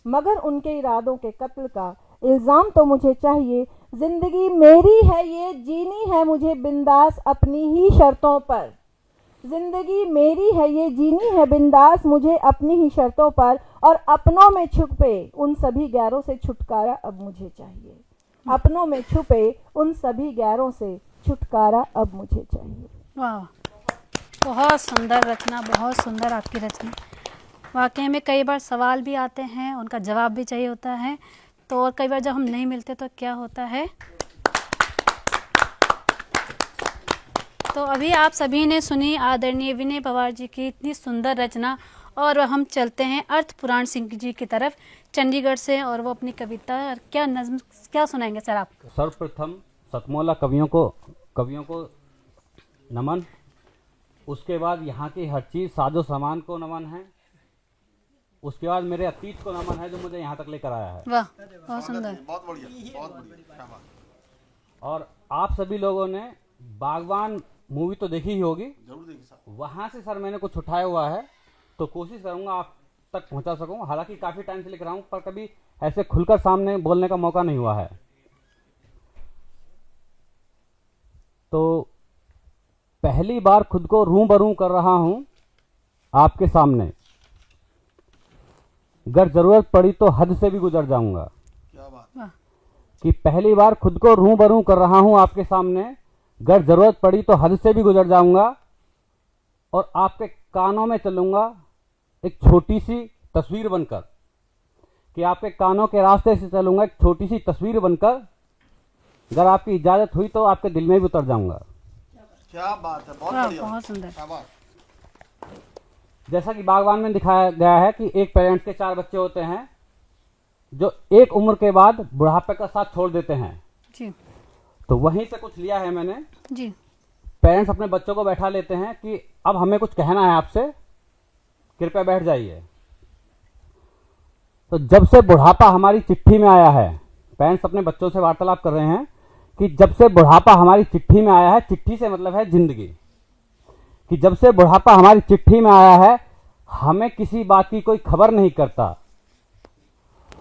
मगर उनके इरादों के कत्ल का इल्ज़ाम तो मुझे चाहिए। जिंदगी मेरी है ये जीनी है मुझे बिंदास अपनी ही शर्तों पर। जिंदगी मेरी है ये जीनी है बिंदास मुझे अपनी ही शर्तों पर। और अपनों में छुपे उन सभी गैरों से छुटकारा अब मुझे चाहिए। अपनों में छुपे उन सभी गैरों से छुटकारा अब मुझे चाहिए। वाह, बहुत सुंदर रचना, बहुत सुंदर आपकी रचना। वाकई में कई बार सवाल भी आते हैं, उनका जवाब भी चाहिए होता है, तो और कई बार जब हम नहीं मिलते तो क्या होता है। तो अभी आप सभी ने सुनी आदरणीय विनय पवार जी की इतनी सुंदर रचना, और हम चलते हैं अर्थ पुराण सिंह जी की तरफ चंडीगढ़ से, और वो अपनी कविता क्या नज्म क्या सुनाएंगे सर आप। सर्वप्रथम सतमोला कवियों को नमन। उसके बाद यहाँ की हर चीज़ साजो सामान को नमन है। उसके बाद मेरे अतीत को नमन है जो मुझे यहाँ तक लेकर आया है। वाह, बहुत सुंदर, बहुत बढ़िया, बहुत बढ़िया। और आप सभी लोगों ने बागवान मूवी तो देखी ही होगी, जरूर देखी सर। वहाँ से सर मैंने कुछ उठाया हुआ है, तो कोशिश करूँगा आप तक पहुँचा सकूँ। हालांकि काफ़ी टाइम से लिख रहा हूँ, पर कभी ऐसे खुलकर सामने बोलने का मौका नहीं हुआ है। तो पहली बार खुद को रूबरू कर रहा हूँ आपके सामने। अगर जरूरत पड़ी तो हद से भी गुजर जाऊंगा। क्या बात। कि पहली बार खुद को रूबरू कर रहा हूं आपके सामने। अगर जरूरत पड़ी तो हद से भी गुजर जाऊंगा और आपके कानों में चलूंगा एक छोटी सी तस्वीर बनकर। कि आपके कानों के रास्ते से चलूंगा एक छोटी सी तस्वीर बनकर। अगर आपकी इजाजत हुई तो आपके दिल में भी उतर जाऊंगा। क्या बात है, बहुत बढ़िया, बहुत सुंदर। क्या बात। जैसा कि बागवान में दिखाया गया है कि एक पेरेंट्स के 4 बच्चे होते हैं जो एक उम्र के बाद बुढ़ापे का साथ छोड़ देते हैं जी। तो वहीं से कुछ लिया है मैंने जी। पेरेंट्स अपने बच्चों को बैठा लेते हैं कि अब हमें कुछ कहना है आपसे, कृपया बैठ जाइए। तो जब से बुढ़ापा हमारी चिट्ठी में आया है, पेरेंट्स अपने बच्चों से वार्तालाप कर रहे हैं कि जब से बुढ़ापा हमारी चिट्ठी में आया है, चिट्ठी से मतलब है जिंदगी, कि जब से बुढ़ापा हमारी चिट्ठी में आया है हमें किसी बात की कोई खबर नहीं करता।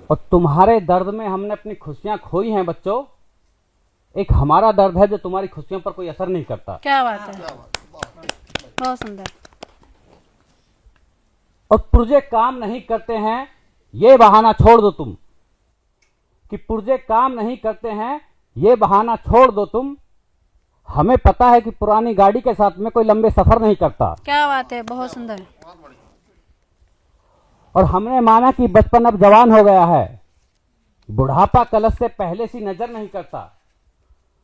और तुम्हारे दर्द में हमने अपनी खुशियां खोई हैं बच्चों। एक हमारा दर्द है जो तुम्हारी खुशियों पर कोई असर नहीं करता। क्या बात है, बहुत सुंदर। और पुर्जे काम नहीं करते हैं ये बहाना छोड़ दो तुम। कि पुर्जे काम नहीं करते हैं ये बहाना छोड़ दो तुम। हमें पता है कि पुरानी गाड़ी के साथ में कोई लंबे सफर नहीं करता। क्या बात है, बहुत सुंदर। और हमने माना कि बचपन अब जवान हो गया है, बुढ़ापा कलश से पहले सी नजर नहीं करता।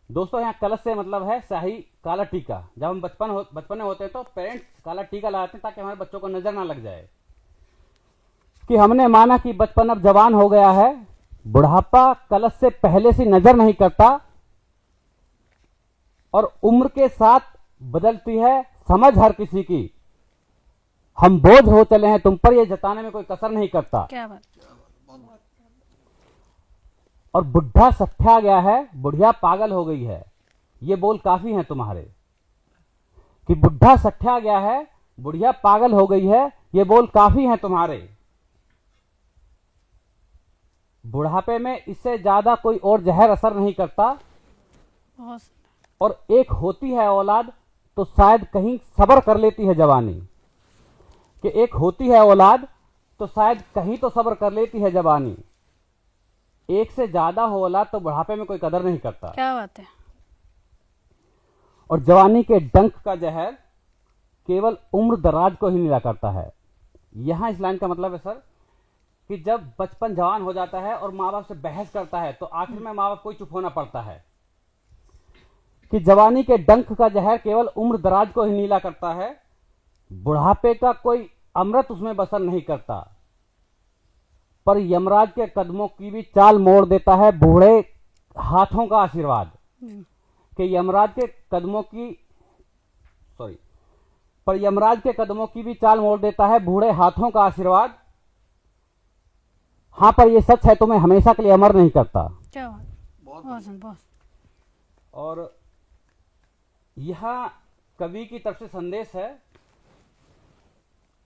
दोस्तों यहाँ कलश से मतलब है शाही काला टीका। जब हम बचपन में होते हैं तो पेरेंट्स काला टीका लगाते हैं ताकि हमारे बच्चों को नजर ना लग जाए। कि हमने माना कि बचपन अब जवान हो गया है, बुढ़ापा कलश से पहले सी नजर नहीं करता। और उम्र के साथ बदलती है समझ हर किसी की। हम बोझ हो चले हैं तुम पर, ये जताने में कोई कसर नहीं करता। क्या बात। और बुढ़ा सठा गया है, बुढ़िया पागल हो गई है, ये बोल काफी हैं तुम्हारे। कि बुढ़ा सठिया गया है, बुढ़िया पागल हो गई है, ये बोल काफी हैं तुम्हारे। बुढ़ापे में इससे ज्यादा कोई और जहर असर नहीं करता। और एक होती है औलाद तो शायद कहीं सब्र कर लेती है जवानी। कि एक होती है औलाद तो शायद कहीं तो सब्र कर लेती है जवानी। एक से ज्यादा हो औलाद तो बुढ़ापे में कोई कदर नहीं करता। क्या बात है। और जवानी के डंक का जहर केवल उम्र दराज को ही नीला करता है। यहां इस लाइन का मतलब है सर कि जब बचपन जवान हो जाता है और माँ बाप से बहस करता है तो आखिर में माँ बाप को ही चुप होना पड़ता है। कि जवानी के डंक का जहर केवल उम्र दराज को ही नीला करता है, बुढ़ापे का कोई अमृत उसमें बसर नहीं करता। पर यमराज के कदमों की भी चाल मोड़ देता है बूढ़े हाथों का आशीर्वाद। कि यमराज के कदमों की पर यमराज के कदमों की भी चाल मोड़ देता है बूढ़े हाथों का आशीर्वाद। हाँ, पर यह सच है तुम्हें हमेशा के लिए अमर नहीं करता। क्या बात, बहुत। और यह कवि की तरफ से संदेश है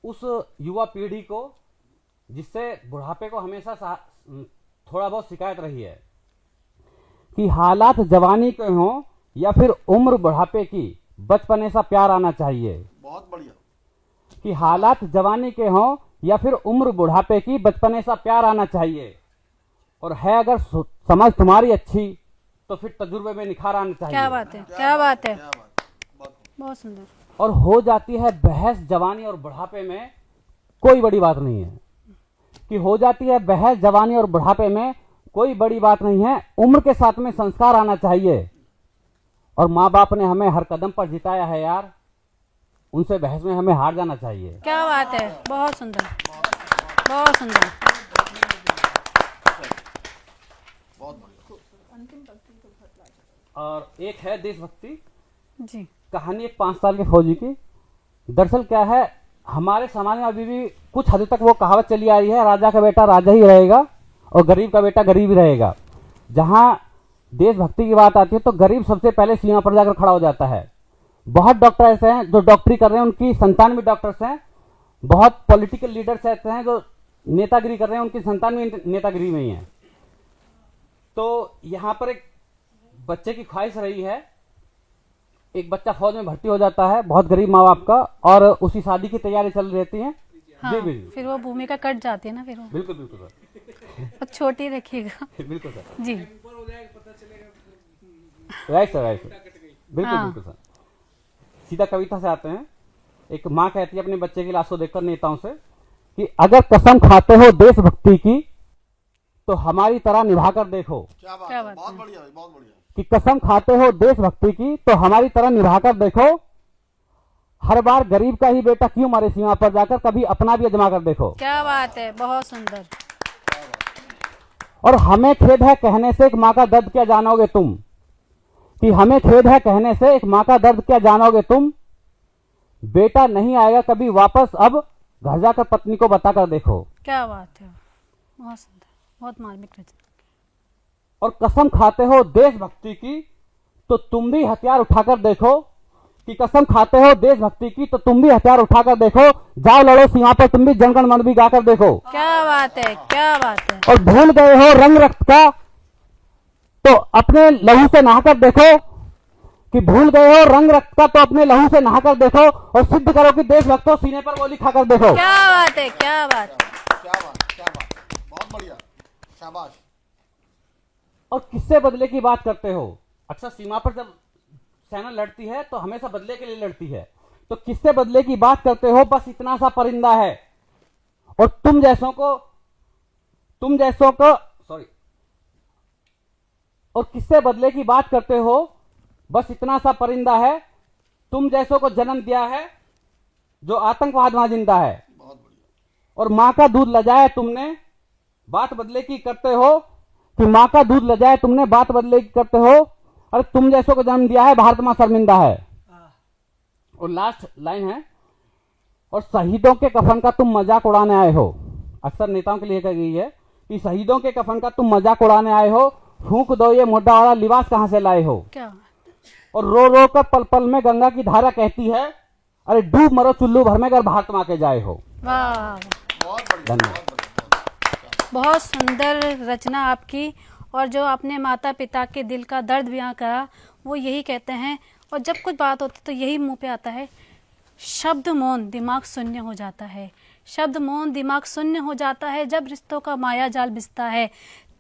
उस युवा पीढ़ी को जिससे बुढ़ापे को हमेशा थोड़ा बहुत शिकायत रही है। कि हालात जवानी के हों या फिर उम्र बुढ़ापे की, बचपने सा प्यार आना चाहिए। बहुत बढ़िया। कि हालात जवानी के हों या फिर उम्र बुढ़ापे की, बचपने सा प्यार आना चाहिए। और है अगर समझ तुम्हारी अच्छी तो फिर तजुर्बे में निखार आना चाहिए। क्या बात है, क्या बात है, बहुत सुंदर। और हो जाती है बहस जवानी और बुढ़ापे में, कोई बड़ी बात नहीं है। कि हो जाती है बहस जवानी और बुढ़ापे में, कोई बड़ी बात नहीं है। उम्र के साथ में संस्कार आना चाहिए। और माँ बाप ने हमें हर कदम पर जिताया है यार, उनसे बहस में हमें हार जाना चाहिए। क्या बात है, बहुत सुंदर, बहुत सुंदर। और एक है देशभक्ति जी, कहानी एक 5 साल के फौजी की। दरअसल क्या है, हमारे समाज में अभी भी कुछ हद तक वो कहावत चली आ रही है, राजा का बेटा राजा ही रहेगा और गरीब का बेटा गरीब ही रहेगा। जहां देशभक्ति की बात आती है तो गरीब सबसे पहले सीमा पर जाकर खड़ा हो जाता है। बहुत डॉक्टर ऐसे हैं जो डॉक्टरी कर रहे हैं, उनकी संतान भी डॉक्टर्स हैं। बहुत पॉलिटिकल लीडर्स ऐसे हैं जो नेतागिरी कर रहे हैं, उनकी संतान भी नेतागिरी में ही है। तो यहाँ पर एक बच्चे की ख्वाहिश रही है, एक बच्चा फौज में भर्ती हो जाता है, बहुत गरीब माँ बाप का, और उसकी शादी की तैयारी चल रहती है। हाँ, जी बिल्कुल। फिर वो भूमिका कट जाती है ना, फिर वो बिल्कुल बिल्कुल सर, छोटी रखिएगा। बिल्कुल सर जी, राइट सर, राइट सर, बिल्कुल हाँ। बिल्कुल सर। सीधा कविता से आते हैं। एक माँ कहती है अपने बच्चे की लाश को देखकर नेताओं से कि अगर कसम खाते हो देशभक्ति की तो हमारी तरह निभाकर देखो। क्या बात क्या है, बात बहुत है। बढ़िया, बहुत बढ़िया। कि कसम खाते हो देशभक्ति की तो हमारी तरह निभाकर देखो। हर बार गरीब का ही बेटा क्यों मारे सीमा पर जाकर, कभी अपना भी आजमा कर देखो। क्या बात है, बहुत सुंदर। और हमें खेद है कहने से एक माँ का दर्द क्या जानोगे तुम। कि हमें खेद है कहने से एक माँ का दर्द क्या जानोगे तुम। बेटा नहीं आएगा कभी वापस, अब घर जाकर पत्नी को बताकर देखो। क्या बात है, बहुत सुंदर, बहुत मार्मिक रचना। और कसम खाते हो देशभक्ति की तो तुम भी हथियार उठाकर देखो। कि कसम खाते हो देशभक्ति की तो तुम भी हथियार उठाकर देखो। जाओ लड़ो सीमा पर तुम भी जनगण मन भी गाकर देखो। क्या बात है, क्या बात है। और भूल गए हो रंग रक्त का तो अपने लहू से नहाकर देखो। कि भूल गए हो रंग रक्त का तो अपने लहू से नहाकर देखो और सिद्ध करो कि देशभक्तों सीने पर गोली खाकर देखो। क्या बात है, क्या बात है। क्या बात, क्या बात, बहुत बढ़िया, शाबाश। और किससे बदले की बात करते हो। अक्सर सीमा पर जब सेना लड़ती है तो हमेशा बदले के लिए लड़ती है, तो किससे बदले की बात करते हो, बस इतना सा परिंदा है। और तुम जैसों को और किससे बदले की बात करते हो, बस इतना सा परिंदा है। तुम जैसों को जन्म दिया है जो आतंकवाद वहां जिंदा है। और माँ का दूध लजाए तुमने, बात बदले की करते हो। कि माँ का दूध लजाए तुमने, बात बदले की करते हो। अरे तुम जैसों को जन्म दिया है, भारत माँ शर्मिंदा है। और लास्ट लाइन है, और शहीदों के कफन का तुम मजाक उड़ाने आए हो। अक्सर नेताओं के लिए कही गई है कि शहीदों के कफन का तुम मजाक उड़ाने आए हो। फूंक दो ये मोटा वाला लिबास कहां से लाए हो। क्या और रो रो कर पल पल में गंगा की धारा कहती है, अरे डूब मरो चुल्लू भर में अगर भारत माँ के जाए हो। वाह, धन्यवाद। बहुत सुंदर रचना आपकी। और जो आपने माता पिता के दिल का दर्द बयां करा, वो यही कहते हैं, और जब कुछ बात होती तो यही मुंह पे आता है, शब्द मौन दिमाग शून्य हो जाता है। शब्द मौन दिमाग शून्य हो जाता है। जब रिश्तों का माया जाल बिछता है,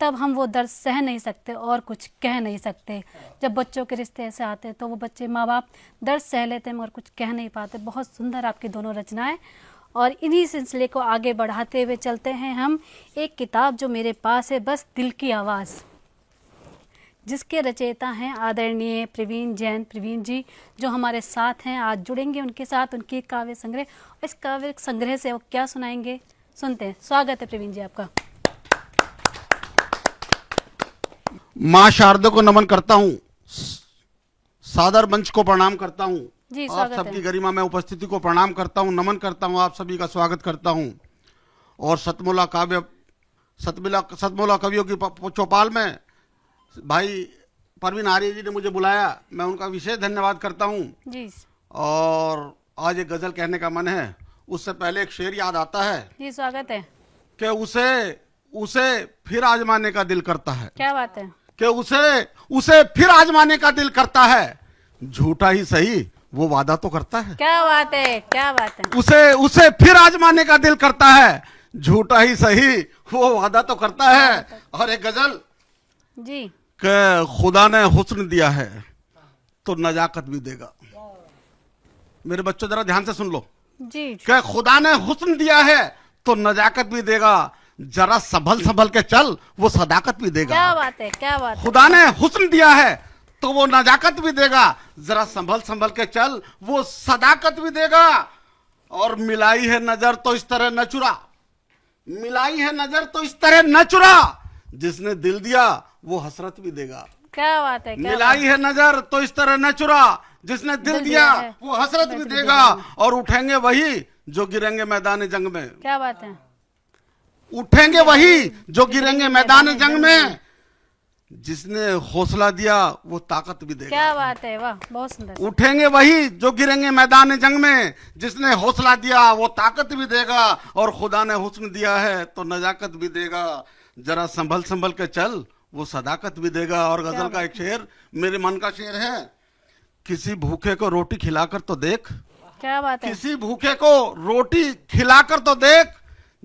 तब हम वो दर्द सह नहीं सकते और कुछ कह नहीं सकते। जब बच्चों के रिश्ते ऐसे आते हैं तो वो बच्चे माँ बाप दर्द सह लेते हैं मगर कुछ कह नहीं पाते। बहुत सुंदर आपकी दोनों रचनाएं। और इन्हीं सिलसिले को आगे बढ़ाते हुए चलते हैं हम एक किताब जो मेरे पास है, बस दिल की आवाज़, जिसके रचयिता हैं आदरणीय प्रवीण जैन। प्रवीण जी जो हमारे साथ हैं, आज जुड़ेंगे उनके साथ, उनकी काव्य संग्रह। इस काव्य संग्रह से वो क्या सुनाएंगे, सुनते हैं। स्वागत है प्रवीण जी आपका। माँ शारदा को नमन करता हूँ, सादर मंच को प्रणाम करता हूँ, जी, आप सबकी गरिमा में उपस्थिति को प्रणाम करता हूँ, नमन करता हूँ, आप सभी का स्वागत करता हूँ। और सतमूला कवियों की चौपाल में भाई परवीन आर्य जी ने मुझे बुलाया, मैं उनका विशेष धन्यवाद करता हूँ जी। और आज एक गजल कहने का मन है। उससे पहले एक शेर याद आता है जी, स्वागत है। कि उसे फिर आजमाने का दिल करता है। क्या बात है। कि उसे फिर आजमाने का दिल करता है, झूठा ही सही वो वादा तो करता है। क्या बात है, क्या बात है। उसे फिर आजमाने का दिल करता है, झूठा ही सही वो वादा तो करता है। और एक गजल जी, कि खुदा ने हुस्न दिया है तो नजाकत भी देगा। मेरे बच्चों जरा ध्यान से सुन लो जी। कि खुदा ने हुस्न दिया है तो नजाकत भी देगा, जरा संभल संभल के चल वो सदाकत भी देगा। क्या बात है, क्या बात है। खुदा ने हुस्न दिया है तो वो नजाकत भी देगा, जरा संभल संभल के चल वो सदाकत भी देगा। और मिलाई है नजर तो इस तरह न चुरा, मिलाई है नजर तो इस तरह न चुरा, जिसने दिल दिया वो हसरत भी देगा। क्या बात है। मिलाई है नजर तो इस तरह न चुरा, जिसने दिल दिया वो हसरत भी देगा। और उठेंगे वही जो गिरेंगे मैदान जंग में। क्या बात है। उठेंगे वही जो गिरेंगे मैदान जंग में, जिसने हौसला दिया वो ताकत भी देगा। क्या बात है, वाह, बहुत सुंदर। उठेंगे वही जो गिरेंगे मैदान जंग में, जिसने हौसला दिया वो ताकत भी देगा। और खुदा ने हुस्न दिया है तो नजाकत भी देगा, जरा संभल संभल के चल वो सदाकत भी देगा। और गजल का एक शेर मेरे मन का शेर है, किसी भूखे को रोटी खिलाकर तो देख। क्या बात है। किसी भूखे को रोटी खिलाकर तो देख,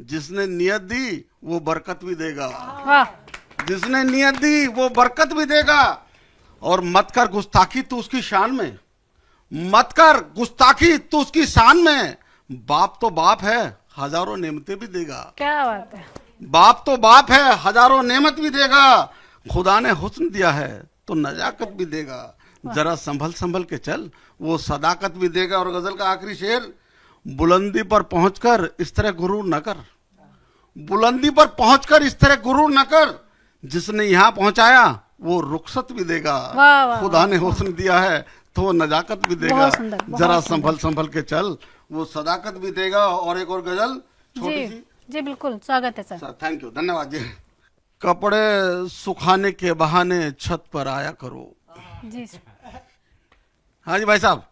जिसने नियत दी वो बरकत भी देगा। वाह। जिसने नियत दी वो बरकत भी देगा। और मत कर गुस्ताखी तू उसकी शान में, मत कर गुस्ताखी तू उसकी शान में, बाप तो बाप है हजारों नेमतें भी देगा। क्या बात है। बाप तो बाप है हजारों नेमत भी देगा, खुदा ने हुस्न दिया है तो नजाकत भी देगा, जरा संभल संभल के चल वो सदाकत भी देगा। और गजल का आखिरी शेर, बुलंदी पर पहुंचकर इस तरह गुरूर न कर, बुलंदी पर पहुंचकर इस तरह गुरूर न कर, जिसने यहाँ पहुंचाया वो रुखसत भी देगा। वाह, वाह, खुदा ने हुस्न दिया है तो नजाकत भी देगा, जरा सुंदर। संभल संभल के चल वो सदाकत भी देगा। और एक और गजल छोटी सी। जी बिल्कुल, स्वागत है सर। थैंक यू, धन्यवाद जी। कपड़े सुखाने के बहाने छत पर आया करो। जी। हाँ जी भाई साहब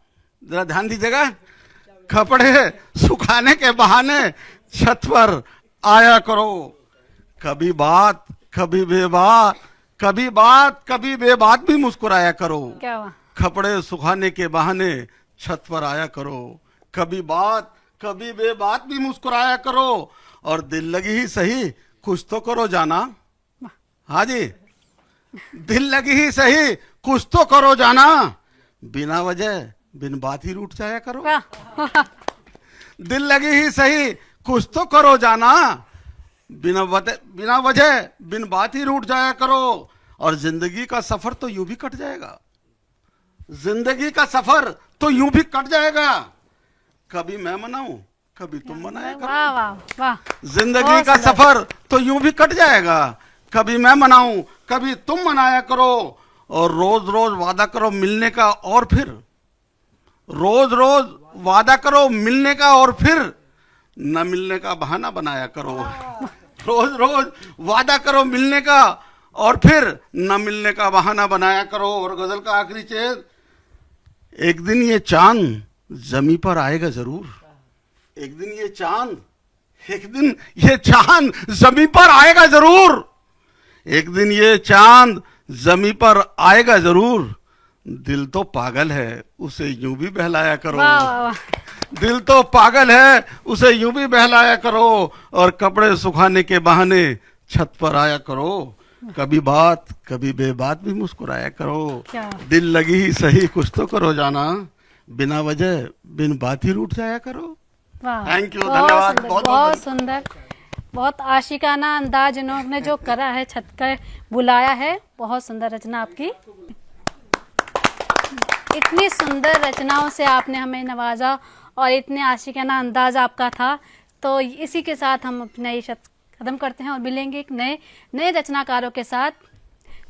जरा ध्यान दीजिएगा, कपड़े सुखाने के बहाने छत पर आया करो, कभी बात कभी बेबात, कभी बात कभी बेबात भी मुस्कुराया करो। क्या हुआ? कपड़े सुखाने के बहाने छत पर आया करो, कभी बात कभी बेबात भी मुस्कुराया करो। और दिल लगी ही सही कुछ तो करो जाना। हाँ जी, दिल लगी ही सही कुछ तो करो जाना, बिना वजह बिन बात ही रूठ जाया करो। दिल लगी ही सही कुछ तो करो जाना, बिना वजह बिन बात ही रूठ जाया करो। और जिंदगी का सफर तो यूं भी कट जाएगा, जिंदगी का सफर तो यूं भी कट जाएगा, कभी मैं मनाऊं कभी तुम मनाया करो। वाह वाह वाह। जिंदगी का सफर तो यूं भी कट जाएगा, कभी मैं मनाऊं कभी तुम मनाया करो। और रोज रोज वादा करो मिलने का, और फिर रोज रोज वादा करो मिलने का, और फिर न मिलने का बहाना बनाया करो। रोज रोज वादा करो मिलने का, और फिर न मिलने का बहाना बनाया करो। और गजल का आखिरी शेर, एक दिन ये चांद जमी पर आएगा जरूर, एक दिन ये चांद, एक दिन ये चांद जमी पर आएगा जरूर, एक दिन ये चांद जमी पर आएगा जरूर। दिल तो पागल है उसे यूं भी बहलाया करो, दिल तो पागल है उसे यूं भी बहलाया करो, और कपड़े सुखाने के बहाने छत पर आया करो, कभी बात कभी बेबात भी मुस्कुराया करो। दिल लगी ही सही कुछ तो करो जाना, बिना वजह बिन बात ही रूठ जाया करो। थैंक यू, धन्यवाद। बहुत सुंदर, बहुत आशिकाना अंदाज इन्होंने जो करा है, छत का बुलाया है। बहुत सुंदर रचना आपकी, इतनी सुंदर रचनाओं से आपने हमें नवाजा और इतने आशिकाना अंदाज आपका था। तो इसी के साथ हम अपना ये शब्द खत्म करते हैं और मिलेंगे एक नए रचनाकारों के साथ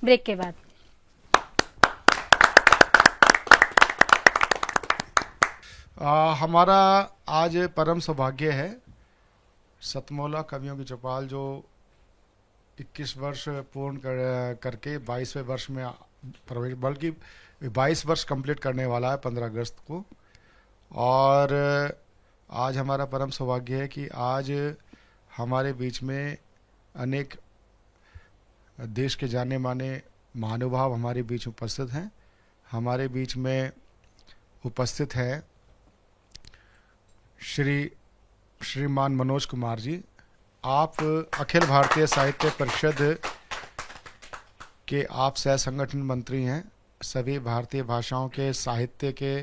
ब्रेक के बाद। हमारा आज परम सौभाग्य है, सतमोला कवियों की चौपाल जो 21 वर्ष पूर्ण करके 22वें वर्ष में प्रवेश, बल्कि 22 वर्ष कंप्लीट करने वाला है 15 अगस्त को। और आज हमारा परम सौभाग्य है कि आज हमारे बीच में अनेक देश के जाने माने महानुभाव हमारे बीच उपस्थित हैं। हमारे बीच में उपस्थित हैं श्रीमान मनोज कुमार जी। आप अखिल भारतीय साहित्य परिषद के आप सह संगठन मंत्री हैं। सभी भारतीय भाषाओं के साहित्य के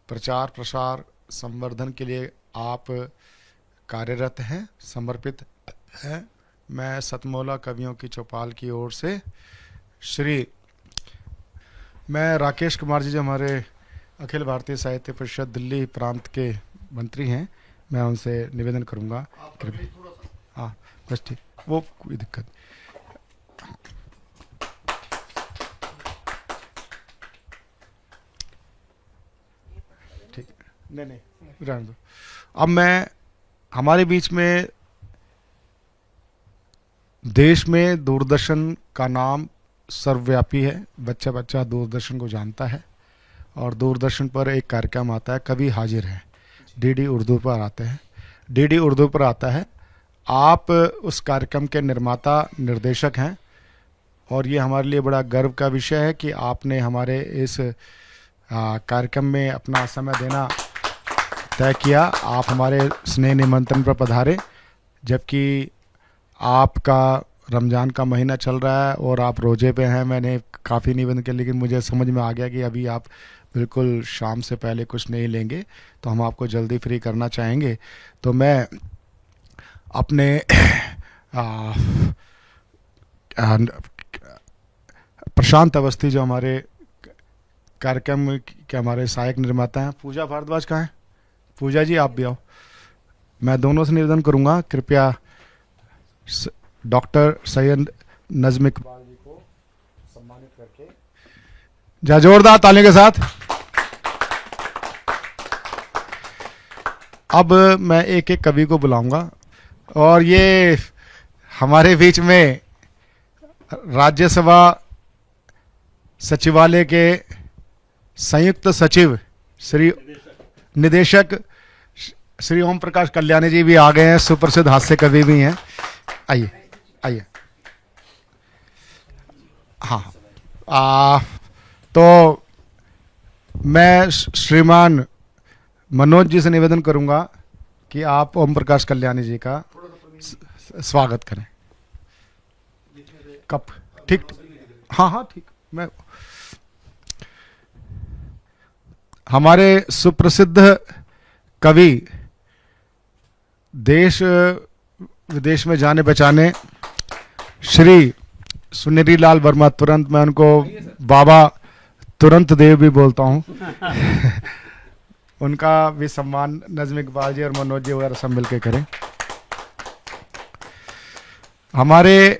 प्रचार प्रसार संवर्धन के लिए आप कार्यरत हैं, समर्पित हैं। मैं सतमोला कवियों की चौपाल की ओर से मैं राकेश कुमार जी जो हमारे अखिल भारतीय साहित्य परिषद दिल्ली प्रांत के मंत्री हैं, मैं उनसे निवेदन करूंगा। हाँ बस ठीक, वो कोई दिक्कत। ठीक, नहीं रहने दो। अब मैं हमारे बीच में देश में दूरदर्शन का नाम सर्वव्यापी है, बच्चा बच्चा दूरदर्शन को जानता है। और दूरदर्शन पर एक कार्यक्रम आता है कभी हाजिर है, डीडी उर्दू पर आते हैं, डीडी उर्दू पर आता है। आप उस कार्यक्रम के निर्माता निर्देशक हैं और ये हमारे लिए बड़ा गर्व का विषय है कि आपने हमारे इस कार्यक्रम में अपना समय देना तय किया। आप हमारे स्नेह निमंत्रण पर पधारे, जबकि आपका रमज़ान का महीना चल रहा है और आप रोजे पे हैं। मैंने काफ़ी निवेदन किया, लेकिन मुझे समझ में आ गया कि अभी आप बिल्कुल शाम से पहले कुछ नहीं लेंगे, तो हम आपको जल्दी फ्री करना चाहेंगे। तो मैं अपने प्रशांत अवस्थी जो हमारे कार्यक्रम के हमारे सहायक निर्माता हैं, पूजा भारद्वाज कहाँ हैं? पूजा जी आप भी आओ। मैं दोनों से निवेदन करूंगा, कृपया डॉक्टर सैयद नज़्म इकबाल जी को सम्मानित करके जोरदार तालियों के साथ। अब मैं एक एक कवि को बुलाऊंगा और ये हमारे बीच में राज्यसभा सचिवालय के संयुक्त सचिव श्री निदेशक श्री ओम प्रकाश कल्याणी जी भी आ गए हैं, सुप्रसिद्ध हास्य कवि भी हैं। आइए आइए। हाँ, तो मैं श्रीमान मनोज जी से निवेदन करूंगा कि आप ओम प्रकाश कल्याणी जी का स्वागत करें। कप ठीक, हाँ ठीक। मैं हमारे सुप्रसिद्ध कवि, देश विदेश में जाने पहचाने श्री सुनेरी लाल वर्मा, तुरंत मैं उनको बाबा तुरंत देव भी बोलता हूँ उनका भी सम्मान नज़्म इकबाल जी और मनोज जी वगैरह सब मिलकर करें। हमारे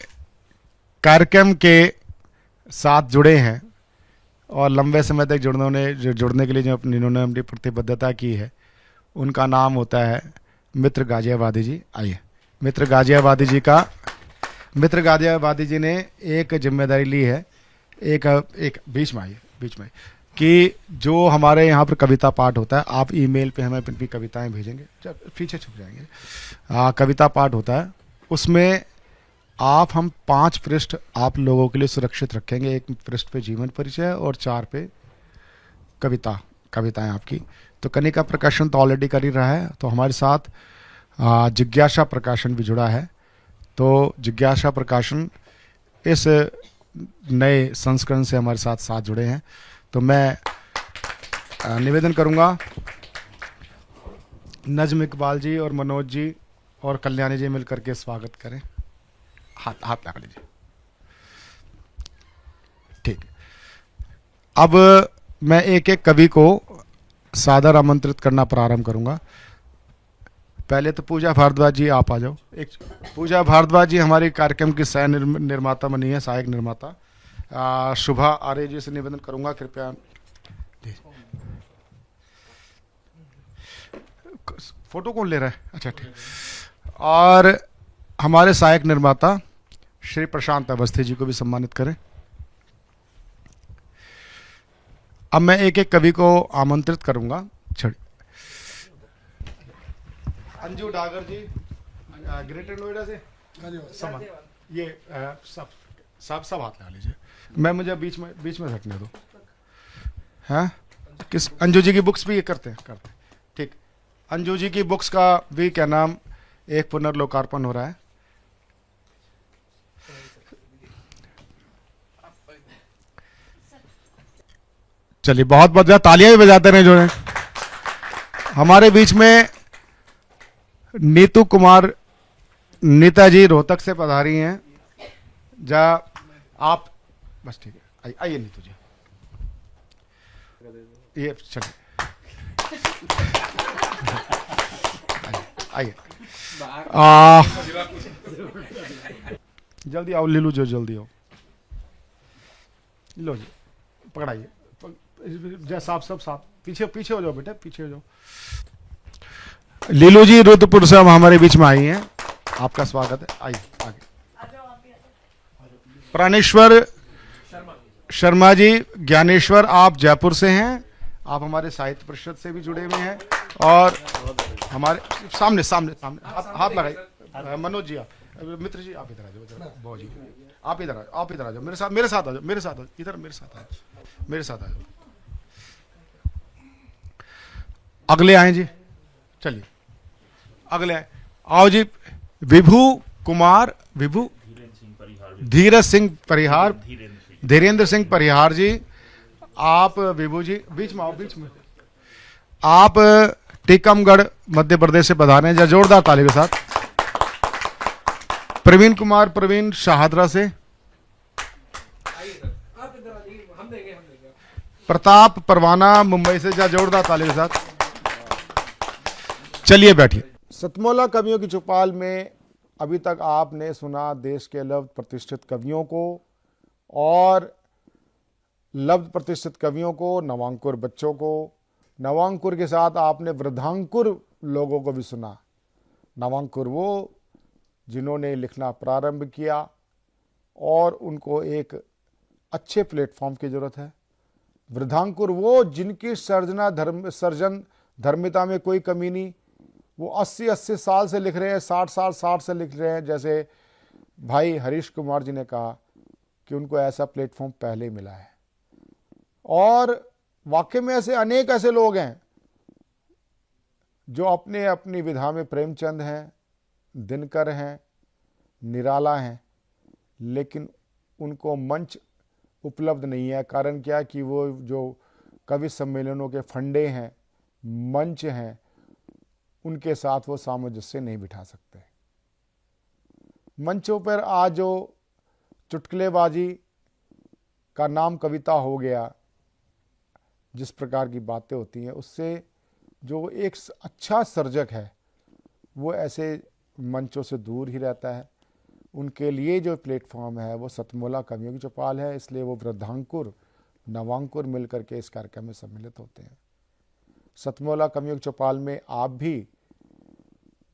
कार्यक्रम के साथ जुड़े हैं और लंबे समय तक जुड़ने के लिए जो इन्होंने अपनी प्रतिबद्धता की है, उनका नाम होता है मित्र गाजियाबादी जी। आइए। मित्र गाजियाबादी जी ने एक जिम्मेदारी ली है, एक बीच में आइए, बीच में। कि जो हमारे यहाँ पर कविता पाठ होता है, आप ईमेल पे हमें अपनी कविताएं भेजेंगे, पीछे छुप जाएंगे, कविता पाठ होता है, उसमें हम 5 पृष्ठ आप लोगों के लिए सुरक्षित रखेंगे। 1 पृष्ठ पे जीवन परिचय और 4 पे कविताएं आपकी। तो कनिका प्रकाशन तो ऑलरेडी कर ही रहा है, तो हमारे साथ जिज्ञासा प्रकाशन भी जुड़ा है। तो जिज्ञासा प्रकाशन इस नए संस्करण से हमारे साथ जुड़े हैं। तो मैं निवेदन करूंगा नज्म इकबाल जी और मनोज जी और कल्याणी जी मिलकर के स्वागत करें। हाथ लगा लीजिए। ठीक, अब मैं एक एक कवि को सादर आमंत्रित करना प्रारंभ करूंगा। पहले तो पूजा भारद्वाज जी आप आ जाओ। पूजा भारद्वाज जी हमारे कार्यक्रम की सह निर्माता बनी है, सहायक निर्माता। शुभा आर्य जी से निवेदन करूंगा, कृपया फोटो कौन ले रहा है? अच्छा ठीक। और हमारे सहायक निर्माता श्री प्रशांत अवस्थी जी को भी सम्मानित करें। अब मैं एक एक कवि को आमंत्रित करूंगा। अंजू डागर जी ग्रेटर नोएडा से सब ये सब हाथ लगा लीजिए। मैं मुझे बीच में हटने दो। हैं किस अंजू जी की बुक्स भी ये करते हैं। ठीक, अंजू जी की बुक्स का भी क्या नाम एक पुनर्लोकार्पण हो रहा है। चलिए बहुत बहुत तालियां भी बजाते रहे जो है। हमारे बीच में नीतू कुमार नीता जी रोहतक से पधारी हैं। जा आप बस ठीक है, आइए नीतू जी, ये चलिए आइए। जल्दी आओ लीलू जो, जल्दी आओ। लो जी पकड़ाइए, जैसा आप सब साथ पीछे हो जाओ बेटा, पीछे हो जाओ। लीलू जी रुद्रपुर से हमारे बीच में आई हैं, आपका स्वागत है। आइए आगे। प्राणेश्वर शर्मा जी ज्ञानेश्वर आप जयपुर से हैं, आप हमारे साहित्य परिषद से भी जुड़े हुए हैं। और हमारे सामने हाथ लगाइए। मनोज जी, मित्र जी आप इधर आ जाओ, बहुत जी आप इधर आ जाओ, मेरे साथ आ जाओ, इधर मेरे साथ आ जाओ। अगले आए जी, चलिए अगले आए, आओ जी। धीरज सिंह परिहार, धीरेन्द्र सिंह परिहार जी, आप विभू जी बीच में आओ, बीच में। आप टीकमगढ़ मध्य प्रदेश से पधारे हैं, जोरदार ताली के साथ। प्रवीण शाहदरा से। प्रताप परवाना मुंबई से, जोरदार ताली के साथ। चलिए बैठिए। सतमोला कवियों की चौपाल में अभी तक आपने सुना देश के लब्ध प्रतिष्ठित कवियों को और लब्ध प्रतिष्ठित कवियों को, नवांकुर बच्चों को। नवांकुर के साथ आपने वृद्धांकुर लोगों को भी सुना। नवांकुर वो जिन्होंने लिखना प्रारंभ किया और उनको एक अच्छे प्लेटफॉर्म की जरूरत है। वृद्धांकुर वो जिनकी सर्जन धर्मिता में कोई कमी नहीं, वो 80 साल से लिख रहे हैं, 60 से लिख रहे हैं। जैसे भाई हरीश कुमार जी ने कहा कि उनको ऐसा प्लेटफॉर्म पहले ही मिला है। और वाकई में अनेक ऐसे लोग हैं जो अपनी विधा में प्रेमचंद हैं, दिनकर हैं, निराला हैं, लेकिन उनको मंच उपलब्ध नहीं है। कारण क्या कि वो जो कवि सम्मेलनों के फंडे हैं, मंच हैं, उनके साथ वो सामंजस्य नहीं बिठा सकते। मंचों पर आज जो चुटकुलेबाजी का नाम कविता हो गया, जिस प्रकार की बातें होती हैं, उससे जो एक अच्छा सर्जक है वो ऐसे मंचों से दूर ही रहता है। उनके लिए जो प्लेटफॉर्म है वो सतमोला कवियों की चौपाल है, इसलिए वो वृद्धांकुर नवांकुर मिलकर के इस कार्यक्रम में सम्मिलित होते हैं। सतमोला कवियों की चौपाल में आप भी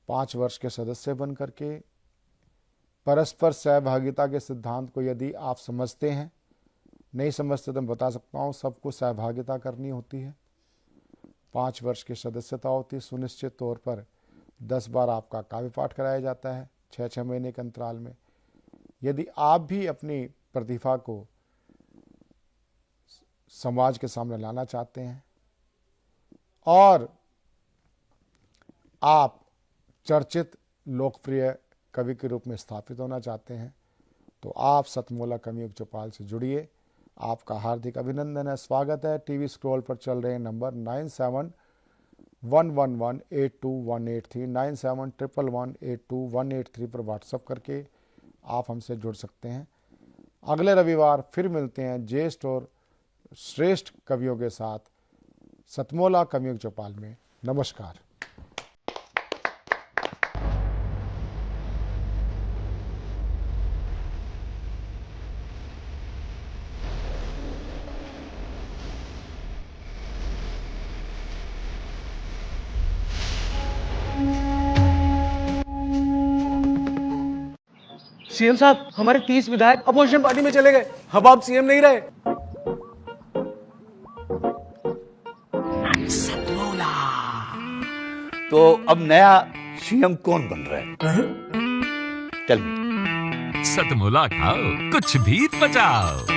5 वर्ष के सदस्य बन करके परस्पर सहभागिता के सिद्धांत को यदि आप समझते हैं, नहीं समझते तो मैं बता सकता हूँ, सबको सहभागिता करनी होती है। 5 वर्ष की सदस्यता होती है। सुनिश्चित तौर पर 10 बार आपका काव्य पाठ कराया जाता है 6-6 महीने के अंतराल में। यदि आप भी अपनी प्रतिभा को समाज के सामने लाना चाहते हैं और आप चर्चित लोकप्रिय कवि के रूप में स्थापित होना चाहते हैं, तो आप सतमोला कवियुग चौपाल से जुड़िए। आपका हार्दिक अभिनंदन है, स्वागत है। टीवी स्क्रॉल पर चल रहे नंबर 9711182183 9711182183 पर व्हाट्सएप करके आप हमसे जुड़ सकते हैं। अगले रविवार फिर मिलते हैं ज्येष्ठ और श्रेष्ठ कवियों के साथ सतमोला कवियुग चौपाल में। नमस्कार। सीएम साहब, हमारे 30 विधायक अपोजिशन पार्टी में चले गए। अब आप सीएम नहीं रहे। तो अब नया सीएम कौन बन रहा है? चल सतमोला खाओ, कुछ भी पचाओ।